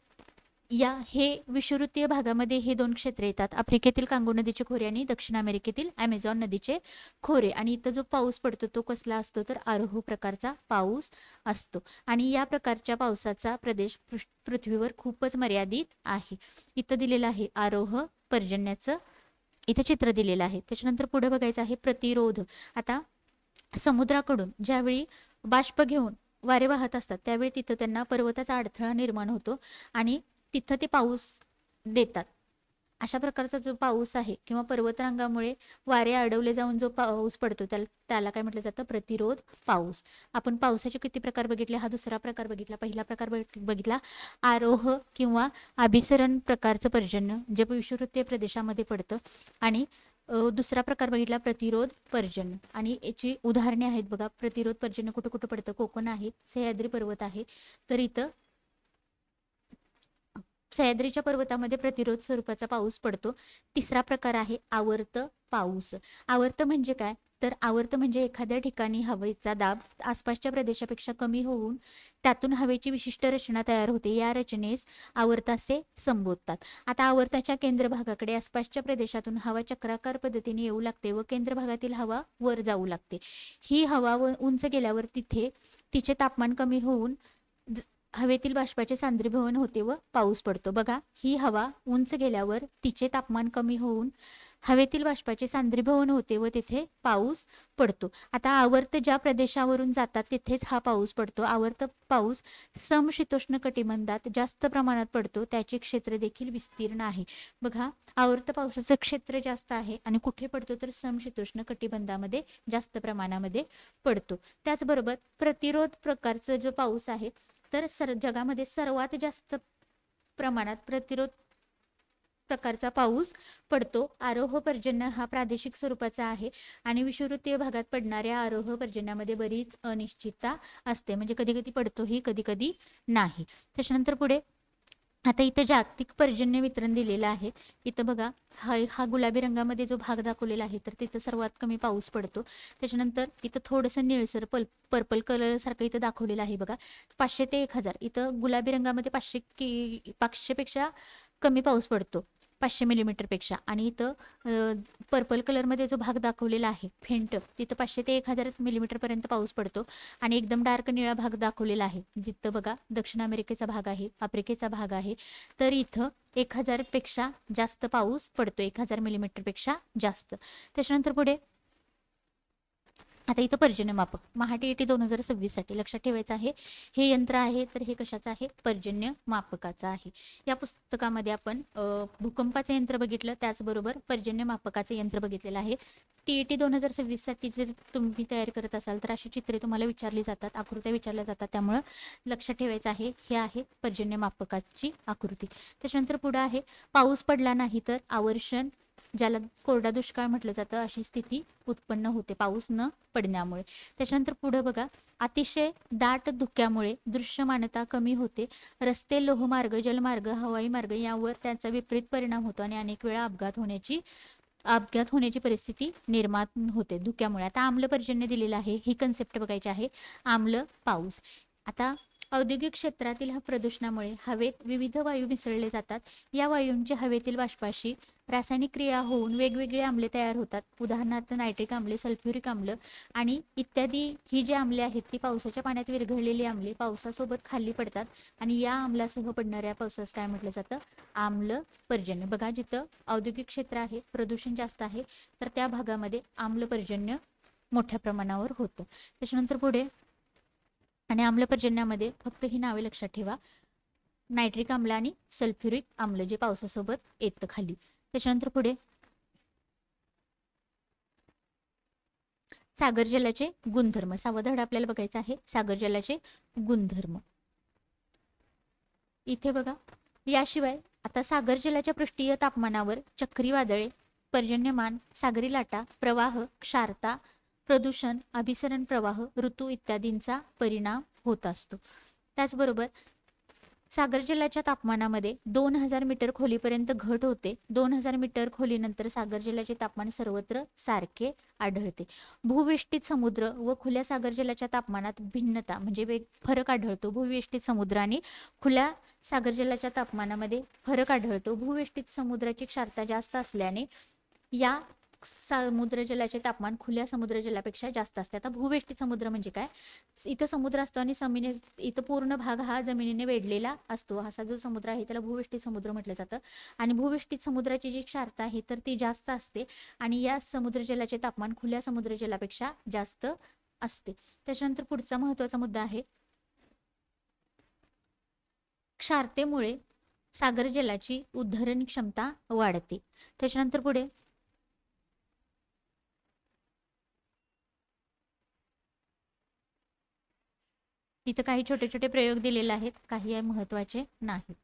Speaker 1: हे विषुववृत्तीय भागामध्ये हे दोन क्षेत्र येतात, आफ्रिकेतील कांगो नदीचे खोरे आणि दक्षिण अमेरिकेतील ॲमेझॉन नदीचे खोरे. आणि इथं जो पाऊस पडतो तो कसला असतो तर आरोह प्रकारचा पाऊस असतो. आणि या प्रकारच्या पावसाचा प्रदेश पृथ्वीवर खूपच मर्यादित आहे. इथं दिलेलं आहे आरोह पर्जन्याचं इथे चित्र दिलेलं आहे. त्याच्यानंतर पुढे बघायचं आहे प्रतिरोध. आता समुद्राकडून ज्यावेळी बाष्प घेऊन वारे वाहत असतात त्यावेळी तिथं त्यांना पर्वताचा अडथळा निर्माण होतो आणि तिथं ते पाऊस देतात. अशा प्रकारचा जो पाऊस आहे किंवा पर्वतरांगामुळे वारे अडवले जाऊन जो पाऊस पडतो त्याला काय म्हटलं जातं प्रतिरोध पाऊस. आपण पावसाचे किती प्रकार बघितले, हा दुसरा प्रकार बघितला. पहिला प्रकार बघितला आरोह किंवा अभिसरण प्रकारचं पर्जन्य जे विषुववृत्तीय प्रदेशामध्ये पडतं. आणि दुसरा प्रकार बघितला प्रतिरोध पर्जन्य. आणि याची उदाहरणे आहेत बघा. प्रतिरोध पर्जन्य कुठं कुठं पडतं, कोकण आहे, सह्याद्री पर्वत आहे, तर इथं सह्याद्रीच्या पर्वतामध्ये प्रतिरोध स्वरूपाचा पाऊस पडतो. तिसरा प्रकार आहे आवर्त पाऊस. आवर्त म्हणजे काय तर आवर्त म्हणजे एखाद्या ठिकाणी हवेचा दाब आसपासच्या प्रदेशापेक्षा कमी होऊन त्यातून हवेची विशिष्ट रचना तयार होते. या रचनेस आवर्त असे संबोधतात. आता आवर्ताच्या केंद्र भागाकडे आसपासच्या प्रदेशातून हवा चक्राकार पद्धतीने येऊ लागते व केंद्र भागातील हवा वर जाऊ लागते. ही हवा उंच गेल्यावर तिचे तापमान कमी होऊन हवेतील बाष्पाचे सांद्रीभवन होते व पाऊस पडतो. बघा, ही हवा उंच गेल्यावर तिचे तापमान कमी होऊन हवेतील बाष्पाचे सांद्रीभवन होते व तिथे पाऊस पडतो. आता आवर्त ज्या प्रदेशावरून जातात तिथेच हा पाऊस पडतो. आवर्त पाऊस समशीतोष्ण कटिबंधात जास्त प्रमाणात पडतो. त्याचे क्षेत्र देखील विस्तीर्ण आहे. बघा, आवर्त पावसाचं क्षेत्र जास्त आहे आणि कुठे पडतो तर समशीतोष्ण कटिबंधामध्ये जास्त प्रमाणामध्ये पडतो. त्याचबरोबर प्रतिरोध प्रकारचा जो पाऊस आहे तर जगामध्ये सर्वात जास्त प्रमाणात प्रतिरोध प्रकारचा पाऊस पडतो. आरोह पर्जन्य हा प्रादेशिक स्वरूपाचा आहे आणि विषुववृत्तीय भागात पडणाऱ्या आरोह पर्जन्यामध्ये बरीच अनिश्चितता असते. म्हणजे कधी कधी पडतो ही, कधी कधी नाही. त्याच्यानंतर पुढे आता इथं जागतिक पर्जन्य वितरण दिलेलं आहे. इथं बघा, हा गुलाबी रंगामध्ये जो भाग दाखवलेला आहे तर तिथं सर्वात कमी पाऊस पडतो. त्याच्यानंतर इथं थोडंसं निळसर पर्पल कलर सारखं इथं दाखवलेलं आहे बघा. 500 ते 1000. इथं गुलाबी रंगामध्ये 500 पेक्षा कमी पाऊस पडतो, 500 मिलीमीटरपेक्षा. आणि इथं पर्पल कलरमध्ये जो भाग दाखवलेला आहे फेंट, तिथं 500 ते 1000 मिलीमीटरपर्यंत पाऊस पडतो. आणि एकदम डार्क निळा भाग दाखवलेला आहे जिथं बघा दक्षिण अमेरिकेचा भाग आहे, आफ्रिकेचा भाग आहे, तर इथं 1000 पेक्षा जास्त पाऊस पडतो, 1000 मिलीमीटरपेक्षा जास्त. त्याच्यानंतर पुढे आता इथं पर्जन्य मापक महाटीईटी 2026 साठी लक्षात ठेवायचं आहे. हे यंत्र आहे तर हे कशाचं आहे, पर्जन्य मापकाचं आहे. या पुस्तकामध्ये आपण भूकंपाचं यंत्र बघितलं, त्याचबरोबर पर्जन्य मापकाचं यंत्र बघितलेलं आहे. टीईटी 2026 साठी जर तुम्ही तयारी करत असाल तर अशी चित्रे तुम्हाला विचारली जातात, आकृत्या विचारल्या जातात. त्यामुळं लक्षात ठेवायचं आहे, हे आहे पर्जन्य मापकाची आकृती. त्याच्यानंतर पुढे आहे पाऊस पडला नाही तर आवर्षण, ज्याला कोरडा दुष्काळ म्हटलं जातं, अशी स्थिती उत्पन्न होते पाऊस न पडण्यामुळे. त्याच्यानंतर पुढे बघा, अतिशय दाट धुक्यामुळे दृश्यमानता कमी होते. रस्ते, लोहमार्ग, जलमार्ग, हवाई मार्ग यावर त्याचा विपरीत परिणाम होतो आणि अनेक वेळा अपघात होण्याची परिस्थिती निर्माण होते धुक्यामुळे. आता आम्ल पर्जन्य दिलेलं आहे, ही कन्सेप्ट बघायची आहे. आम्ल पाऊस. आता औद्योगिक क्षेत्रातील प्रदूषणामुळे हवेत विविध वायू मिसळले जातात. या वायूंचे हवेतील बाष्पाशी रासायनिक क्रिया होऊन वेगवेगळे आम्ले तयार होतात. उदाहरणार्थ नायट्रिक आम्ले, सल्फ्युरिक आम्ल आणि इत्यादी. ही जी आम्ले आहेत ती पावसाच्या पाण्यात विरघळलेली आम्ले पावसासोबत खाली पडतात आणि या आम्लासह पडणाऱ्या पावसास काय म्हटलं जातं, आम्ल पर्जन्य. बघा, जिथं औद्योगिक क्षेत्र आहे, प्रदूषण जास्त आहे, तर त्या भागामध्ये आम्ल पर्जन्य मोठ्या प्रमाणावर होतं. त्याच्यानंतर पुढे, आणि आम्ल पर्जन्यामध्ये फक्त ही नावे लक्षात ठेवा, नायट्रिक आम्ल आणि सल्फ्युरिक आम्ल, जे पावसासोबत येतं खाली. त्याच्यानंतर पुढे सागर जलाचे गुणधर्म. 6वा धडा आपल्याला बघायचा आहे, सागर जलाचे गुणधर्म. इथे बघा, याशिवाय आता सागर जलाच्या पृष्ठीय तापमानावर चक्रीवादळे, पर्जन्यमान, सागरी लाटा, प्रवाह, क्षारता, प्रदूषण, अभिसरण प्रवाह, ऋतू इत्यादींचा परिणाम होत असतो. त्याचबरोबर सागर जलाच्या तापमानामध्ये 2000 मीटर खोलीपर्यंत घट होते. 2000 मीटर खोलीनंतर सागर जलाचे तापमान सर्वत्र सारखे आढळते. भूवेष्टित समुद्र व खुल्या सागर जलाच्या तापमानात भिन्नता म्हणजे फरक आढळतो. भूवेष्टित समुद्र आणि खुल्या सागर जलाच्या तापमानामध्ये फरक आढळतो. भूवेष्टित समुद्राची क्षारता जास्त असल्याने या समुद्र जलाचे तापमान खुल्या समुद्र जलापेक्षा जास्त असते. आता भूवेष्टित समुद्र म्हणजे काय? इथं समुद्र असतो आणि इथं पूर्ण भाग हा जमिनीने वेढलेला असतो. असा जो समुद्र आहे त्याला भूवेष्टित समुद्र म्हटलं जातं. आणि भूवेष्टित समुद्राची जी क्षारता आहे तर ती जास्त असते आणि या समुद्र जलाचे तापमान खुल्या समुद्र जलापेक्षा जास्त असते. त्याच्यानंतर पुढचा महत्वाचा मुद्दा आहे, क्षारतेमुळे सागर जलाची उद्धरण क्षमता वाढते. त्याच्यानंतर पुढे इथं काही छोटे छोटे प्रयोग दिलेले आहेत, काही महत्वाचे नाहीत.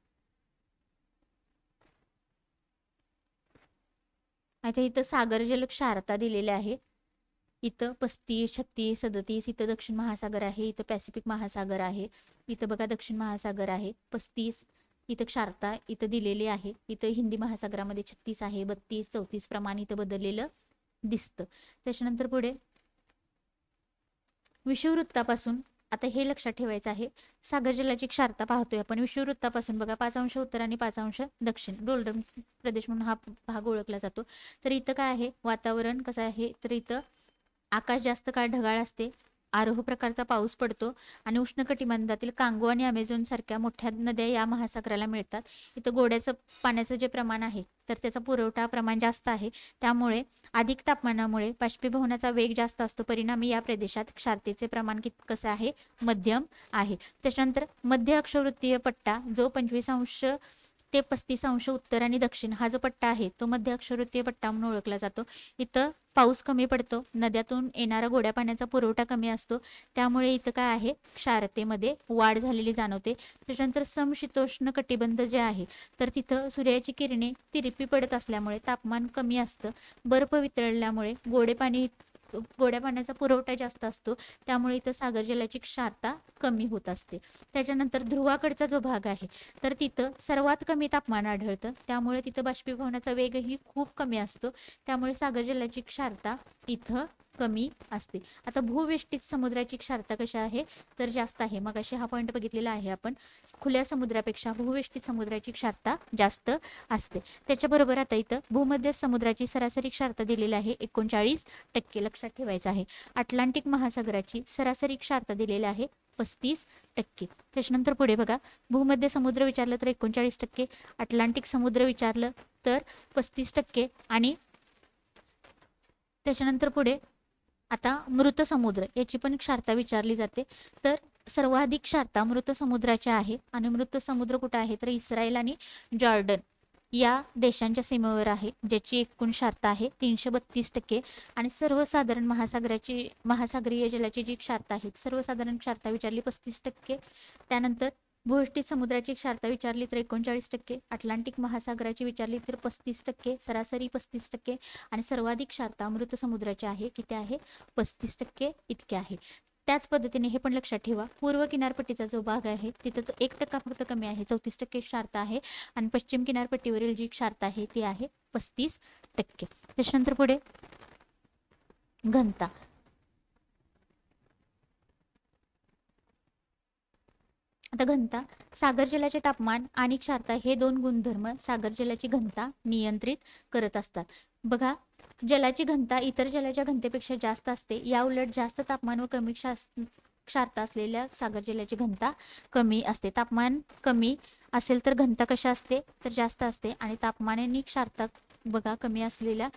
Speaker 1: आता इथं सागर जल क्षारता दिलेले आहे. इथं 35, 36, 37 इथं दक्षिण महासागर आहे. इथं पॅसिफिक महासागर आहे. इथं बघा दक्षिण महासागर आहे. 35 इथं क्षारता इथं दिलेली आहे. इथं हिंदी महासागरामध्ये 36 आहे. 32, 34 प्रमाण इथं बदललेलं दिसतं. त्याच्यानंतर पुढे विषुववृत्तापासून, आता हे लक्षात ठेवायचं आहे, सागर जलाची क्षारता पाहतोय आपण विषुववृत्तापासून बघा 5 अंश उत्तर आणि 5 अंश दक्षिण डोलडम प्रदेश म्हणून हा भाग ओळखला जातो. तर इथं काय आहे, वातावरण कसं आहे, तर इथं आकाश जास्त काळ ढगाळ असते, आरोह प्रकारचा पाऊस पडतो आणि उष्ण कटिबंधातील कांगो आणि अमेझॉन सारख्या मोठ्या नद्या या महासागराला मिळतात. इथं गोड्याचं पाण्याचं जे प्रमाण आहे तर त्याचा पुरवठा प्रमाण जास्त आहे. त्यामुळे अधिक तापमानामुळे बाष्पीभवनाचा वेग जास्त असतो. परिणामी या प्रदेशात क्षारतेचे प्रमाण कसं आहे, मध्यम आहे. त्याच्यानंतर मध्य अक्षवृत्तीय पट्टा जो 25 अंश ते 35 अंश उत्तर आणि दक्षिण हा जो पट्टा आहे तो मध्य अक्षवृत्तीय पट्टा म्हणून ओळखला जातो. इथं पाऊस कमी पडतो, नद्यातून येणारा गोड्या पाण्याचा पुरवठा कमी असतो, त्यामुळे इथं काय आहे, क्षारतेमध्ये वाढ झालेली जाणवते. त्याच्यानंतर समशीतोष्ण कटिबंध जे आहे तर तिथं सूर्याची किरणे तिरपी पडत असल्यामुळे तापमान कमी असतं. बर्फ वितळल्यामुळे गोड्या पाण्याचा पुरवठा जास्त असतो, त्यामुळे इथं सागर जलाची क्षारता कमी होत असते. त्याच्यानंतर ध्रुवाकडचा जो भाग आहे तर तिथं सर्वात कमी तापमान आढळतं, त्यामुळे तिथं बाष्पीभवनाचा वेगही खूप कमी असतो, त्यामुळे सागर जलाची क्षारता इथं कमी असते. आता भूवेष्टित समुद्राची क्षारता कशी आहे तर जास्त आहे. मग अशी हा पॉईंट बघितलेला आहे आपण, खुल्या समुद्रापेक्षा भूवेष्टित समुद्राची क्षारता जास्त असते. त्याच्याबरोबर आता इथं भूमध्य समुद्राची सरासरी क्षारता दिलेली आहे 39%, लक्षात ठेवायचं आहे. अटलांटिक महासागराची सरासरी क्षारता दिलेली आहे 35%. त्याच्यानंतर पुढे बघा, भूमध्य समुद्र विचारलं तर 39%, अटलांटिक समुद्र विचारलं तर 35%, आणि त्याच्यानंतर पुढे आता मृत समुद्र याची पण क्षारता विचारली जाते. तर सर्वाधिक क्षारता मृत समुद्राच्या आहे, आणि मृत समुद्र कुठं आहे तर इस्रायल आणि जॉर्डन या देशांच्या सीमेवर आहे, ज्याची एकूण क्षारता आहे 332%. आणि सर्वसाधारण महासागरीय जलाची जी क्षारता आहे, सर्वसाधारण क्षारता विचारली 35%. त्यानंतर भूवेष्टित समुद्राची क्षारता विचारली तर 39%, अटलांटिक महासागराची विचारली तर 35%, सरासरी 35%, आणि सर्वाधिक क्षारता मृत समुद्राची आहे, किती आहे 35% इतके आहे. त्याच पद्धतीने हे पण लक्षात ठेवा, पूर्व किनारपट्टीचा जो भाग आहे तिथंच 1% फक्त कमी आहे, 34% क्षारता आहे, आणि पश्चिम किनारपट्टीवरील जी क्षारता आहे ती आहे 35%. त्याच्यानंतर पुढे घनता. आता घनता, सागर जलाचे तापमान आणि क्षारता हे दोन गुणधर्म सागर जलाची घनता नियंत्रित करत असतात. बघा, जलाची घनता इतर जलाच्या घनतेपेक्षा जास्त असते, या उलट जास्त तापमान व कमी क्षारता असलेल्या सागर जलाची घनता कमी असते. तापमान कमी असेल तर घनता कशा असते तर जास्त असते, आणि तापमानाने क्षारता बघा कमी असलेल्या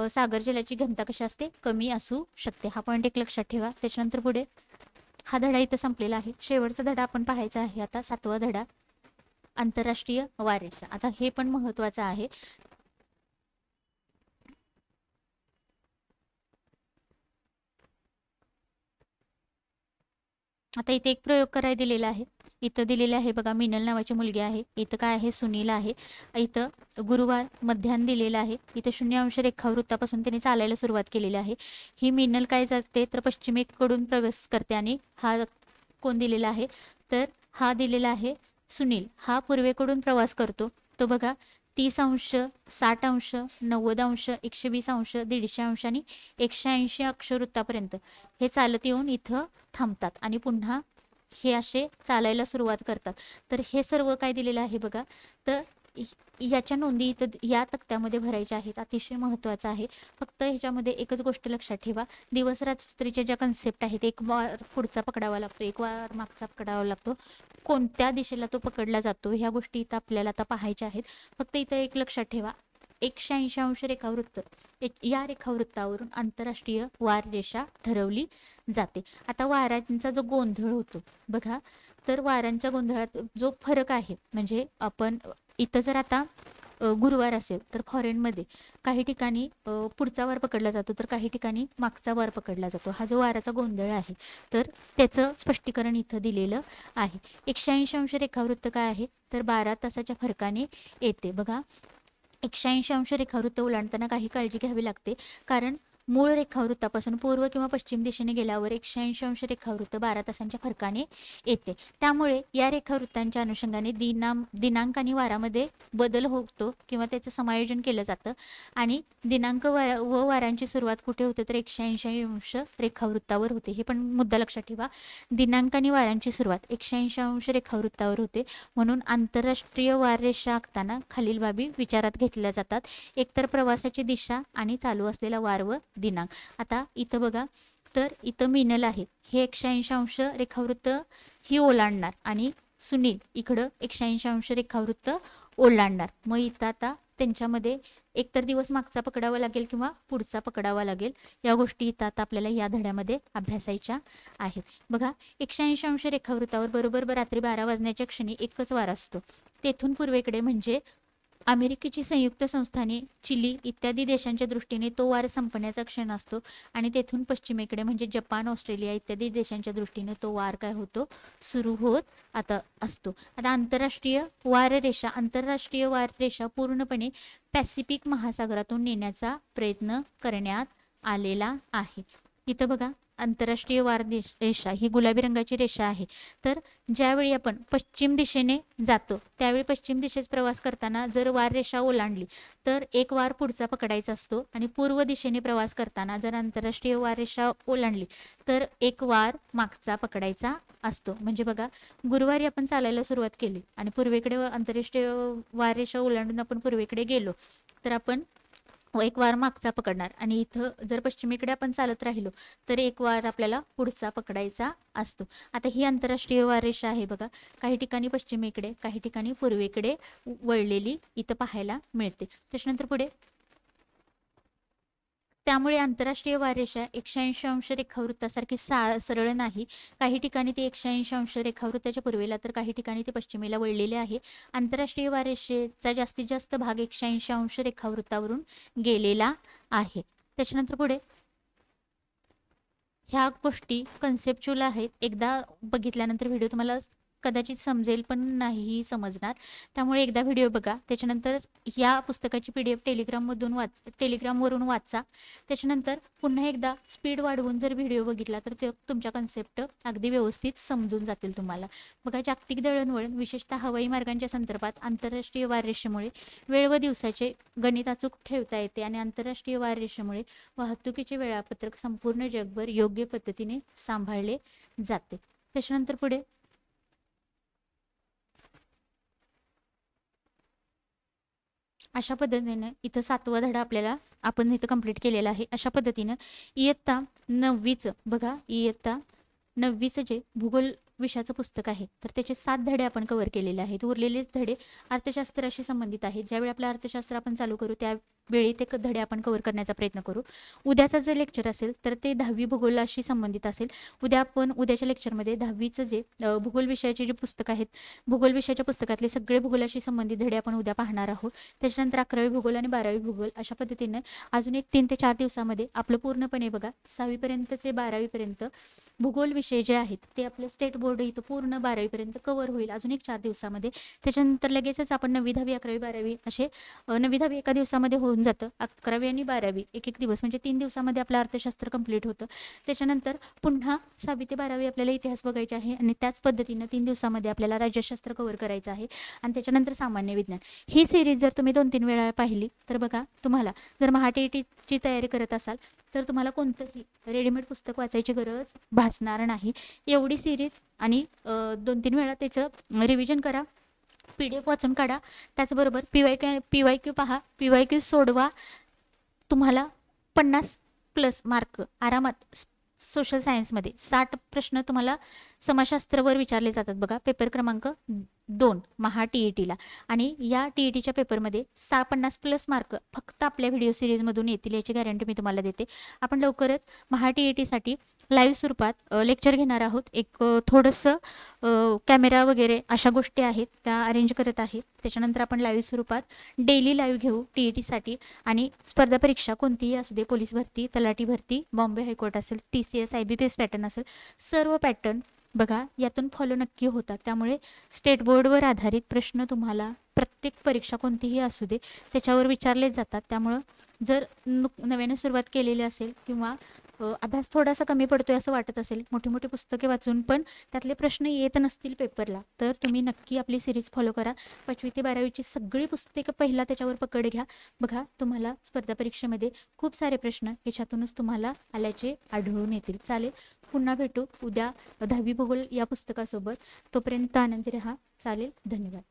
Speaker 1: सागर जलाची घनता कशी असते, कमी असू शकते. हा पॉईंट एक लक्षात ठेवा. त्याच्यानंतर पुढे हा धडा इथं संपलेला आहे. शेवटचा धडा आपण पाहायचा आहे आता, 7वा धडा, आंतरराष्ट्रीय वारेषा. आता हे पण महत्वाचं आहे. आता इथे एक प्रयोग करायला दिलेला आहे. इथं दिलेले आहे बघा, मिनल नावाची मुलगी आहे. इथं काय आहे, सुनील आहे. इथं गुरुवार मध्याह्न दिलेला आहे. इथं 0 रेखावृत्तापासून त्याने चालायला सुरुवात केलेली आहे. ही मिनल काय जाते तर पश्चिमेकडून प्रवेश करते, आणि हा कोण दिलेला आहे तर हा दिलेला आहे सुनील हा पूर्वेकडून प्रवास करतो. तो बघा 30 अंश, 60 अंश, 90 अंश, 120 अंश, 150 अंश आणि 180 अक्षवृत्तापर्यंत हे चालत येऊन इथं थांबतात आणि पुन्हा हे असे चालायला सुरुवात करतात. तर हे सर्व काय दिलेलं आहे बघा. तर याच्या नोंदी इथं या तक्त्यामध्ये भरायच्या आहेत. अतिशय महत्त्वाचं आहे. फक्त ह्याच्यामध्ये एकच गोष्ट लक्षात ठेवा, दिवस रात्रीच्या ज्या कन्सेप्ट आहेत, एक वार पुढचा पकडावा लागतो, एक वार मागचा पकडावा लागतो, कोणत्या दिशेला तो पकडला जातो ह्या गोष्टी इथं आपल्याला आता पाहायच्या आहेत. फक्त इथं एक लक्षात ठेवा, 180 अंश रेखावृत्त या रेखावृत्तावरून आंतरराष्ट्रीय वार रेषा ठरवली जाते. आता वारांचा जो गोंधळ होतो बघा, तर वारांच्या गोंधळात जो फरक आहे, म्हणजे आपण इथं जर आता गुरुवार असेल तर फॉरेनमध्ये काही ठिकाणी पुढचा वार पकडला जातो, तर काही ठिकाणी मागचा वार पकडला जातो. हा जो वाराचा गोंधळ आहे तर त्याचं स्पष्टीकरण इथं दिलेलं आहे. 180 अंश रेखावृत्त काय आहे, तर 12 तासाच्या फरकाने येते. बघा 180 अंश रेखावृत्त ओलांडताना काही काळजी घ्यावी लागते, कारण मूळ रेखावृत्तापासून पूर्व किंवा पश्चिम दिशेने गेल्यावर 180 अंश रेखावृत्त 12 तासांच्या फरकाने येते. त्यामुळे या रेखावृत्तांच्या अनुषंगाने दिनांक आणि वारामध्ये बदल होतो किंवा त्याचं समायोजन केलं जातं. आणि दिनांक व वारांची सुरुवात कुठे होते, तर 180 अंश रेखावृत्तावर होते. हे पण मुद्दा लक्षात ठेवा, दिनांक आणि वारांची सुरुवात 180 अंश रेखावृत्तावर होते. म्हणून आंतरराष्ट्रीय वार रेषा आखताना खालील बाबी विचारात घेतल्या जातात. एकतर प्रवासाची दिशा आणि चालू असलेला वार व दिनांक. आता इथं बघा, तर इथं मिनल आहे, हे 180 अंश रेखावृत्त ही ओलांडणार आणि सुनील इकडं 180 अंश रेखावृत्त ओलांडणार. मग इथं आता त्यांच्यामध्ये एकतर दिवस मागचा पकडावा लागेल किंवा पुढचा पकडावा लागेल. या गोष्टी इथं आता आपल्याला या धड्यामध्ये अभ्यासायच्या आहेत. बघा 180 अंश रेखावृत्तावर बरोबर रात्री 12 वाजण्याच्या क्षणी एकच वार असतो. तेथून पूर्वेकडे म्हणजे अमेरिकेची संयुक्त संस्थाने, चिली इत्यादी देशांच्या दृष्टीने तो वार संपण्याचा क्षण असतो. आणि तेथून पश्चिमेकडे म्हणजे जपान, ऑस्ट्रेलिया इत्यादी देशांच्या दृष्टीने तो वार काय होतो, सुरू होत आता असतो. आता आंतरराष्ट्रीय वार रेषा पूर्णपणे पॅसिफिक महासागरातून नेण्याचा प्रयत्न करण्यात आलेला आहे. इथं बघा आंतरराष्ट्रीय वार रेषा ही गुलाबी रंगाची रेषा आहे. तर ज्यावेळी आपण पश्चिम दिशेने जातो त्यावेळी पश्चिम दिशेस प्रवास करताना जर वार रेषा ओलांडली तर एक वार पुढचा पकडायचा असतो. आणि पूर्व दिशेने प्रवास करताना जर आंतरराष्ट्रीय वार रेषा ओलांडली तर एक वार मागचा पकडायचा असतो. म्हणजे बघा, गुरुवारी आपण चालायला सुरुवात केली आणि पूर्वेकडे आंतरराष्ट्रीय वार रेषा ओलांडून आपण पूर्वेकडे गेलो तर आपण एक वार मागचा पकडणार. आणि इथं जर पश्चिमेकडे आपण चालत राहिलो तर एक वार आपल्याला पुढचा पकडायचा असतो. आता ही आंतरराष्ट्रीय वार रेषा आहे बघा, काही ठिकाणी पश्चिमेकडे काही ठिकाणी पूर्वेकडे वळलेली इथं पाहायला मिळते. त्याच्यानंतर पुढे, त्यामुळे आंतरराष्ट्रीय वार रेषा 180 अंश रेखावृत्तासारखी सरळ नाही. काही ठिकाणी ती 180 अंश रेखावृत्ताच्या पूर्वेला तर काही ठिकाणी ते पश्चिमेला वळलेले आहे. आंतरराष्ट्रीय वार रेषेचा जास्तीत जास्त भाग 180 अंश रेखावृत्तावरून गेलेला आहे. त्याच्यानंतर पुढे, ह्या गोष्टी कन्सेप्च्युअल आहेत. एकदा बघितल्यानंतर व्हिडिओ तुम्हाला कदाचित समजेल पण नाही समजणार. त्यामुळे एकदा व्हिडिओ बघा, त्याच्यानंतर या पुस्तकाची PDF टेलिग्रामवरून वाचा. त्याच्यानंतर पुन्हा एकदा स्पीड वाढवून जर व्हिडिओ बघितला तर ते तुमच्या कन्सेप्ट अगदी व्यवस्थित समजून जातील तुम्हाला. बघा, जागतिक दळणवळण विशेषतः हवाई मार्गांच्या संदर्भात आंतरराष्ट्रीय वार रेषेमुळे वेळ व दिवसाचे गणित अचूक ठेवता येते. आणि आंतरराष्ट्रीय वार रेषेमुळे वाहतुकीचे वेळापत्रक संपूर्ण जगभर योग्य पद्धतीने सांभाळले जाते. त्याच्यानंतर पुढे, अशा पद्धतीनं इथं 7वा धडा आपल्याला आपण इथं कंप्लीट केलेला आहे. अशा पद्धतीनं इयत्ता 9वीचं बघा, इयत्ता 9वीचं जे भूगोल विषयाचं पुस्तक आहे तर त्याचे 7 धडे आपण कव्हर केलेले आहेत. उरलेलेच धडे अर्थशास्त्राशी संबंधित आहेत. ज्यावेळी आपलं अर्थशास्त्र आपण चालू करू त्यावेळी ते धडे आपण कव्हर करण्याचा प्रयत्न करू. उद्याचं जे लेक्चर असेल तर ते 10वी भूगोलाशी संबंधित असेल. उद्याच्या लेक्चरमध्ये 10वीचं जे भूगोल विषयाचे जे पुस्तक आहेत, भूगोल विषयाच्या पुस्तकातले सगळे भूगोलाशी संबंधित धडे आपण उद्या पाहणार आहोत. त्याच्यानंतर 11वी भूगोल आणि 12वी भूगोल अशा पद्धतीनं अजून एक 3 ते 4 दिवसामध्ये आपलं पूर्णपणे बघा 6वी पर्यंतचे 12वी पर्यंत भूगोल विषय जे आहेत ते आपलं स्टेट बोर्ड इथं पूर्ण 12वी पर्यंत कव्हर होईल अजून एक 4 दिवसामध्ये. त्याच्यानंतर लगेचच आपण 9वी 10वी 11वी 12वी असे 9वी 10वी एका दिवसामध्ये होऊ होऊन जातं. 11वी आणि 12वी एक एक दिवस म्हणजे 3 दिवसामध्ये आपलं अर्थशास्त्र कंप्लीट होतं. त्याच्यानंतर पुन्हा 6वी ते 12वी आपल्याला इतिहास बघायचा आहे आणि त्याच पद्धतीनं 3 दिवसामध्ये आपल्याला राज्यशास्त्र कव्हर करायचं आहे आणि त्याच्यानंतर सामान्य विज्ञान. ही सिरीज जर तुम्ही 2-3 वेळा पाहिली तर बघा, तुम्हाला जर TETची तयारी करत असाल तर तुम्हाला कोणतंही रेडीमेड पुस्तक वाचायची गरज भासणार नाही. एवढी सिरीज आणि 2-3 वेळा त्याचं रिव्हिजन करा, PDF वाचून काढा. त्याचबरोबर PYQ पहा, PYQ सोडवा. तुम्हाला 50+ मार्क आरामात सोशल सायन्समध्ये 60 प्रश्न तुम्हाला समाजशास्त्रावर विचारले जातात बघा, पेपर क्रमांक 2 TETला. आणि या TETच्या पेपरमध्ये 50+ मार्क फक्त आपल्या व्हिडिओ सिरीजमधून येतील याची गॅरंटी मी तुम्हाला देते. आपण लवकरच TETसाठी लाईव्ह स्वरूपात लेक्चर घेणार आहोत. एक थोडंसं कॅमेरा वगैरे अशा गोष्टी आहेत त्या अरेंज करत आहे. त्याच्यानंतर आपण लाईव्ह स्वरूपात डेली लाईव्ह घेऊ TETसाठी. आणि स्पर्धा परीक्षा कोणतीही असू दे, पोलीस भरती, तलाठी भरती, बॉम्बे हायकोर्ट असेल, TCS IBPS पॅटर्न असेल, सर्व पॅटर्न बघा यातून फॉलो नक्की होतात. त्यामुळे स्टेट बोर्डवर आधारित प्रश्न तुम्हाला प्रत्येक परीक्षा कोणतीही असू दे त्याच्यावर विचारले जातात. त्यामुळं जर नव्याने सुरुवात केलेली असेल किंवा अभ्यास थोडासा कमी पडतोय असं वाटत असेल, मोठी मोठी पुस्तके वाचून पण त्यातले प्रश्न येत नसतील पेपरला, तर तुम्ही नक्की आपली सिरीज फॉलो करा. 5वी ते 12वीची सगळी पुस्तकं पहिला त्याच्यावर पकड घ्या. बघा तुम्हाला स्पर्धा परीक्षेमध्ये खूप सारे प्रश्न याच्यातूनच तुम्हाला आल्याचे आढळून येतील. चालेल, पुन्हा भेटू उद्या 10वी भूगोल या पुस्तकासोबत. तोपर्यंत आनंदी रहा. चालेल, धन्यवाद.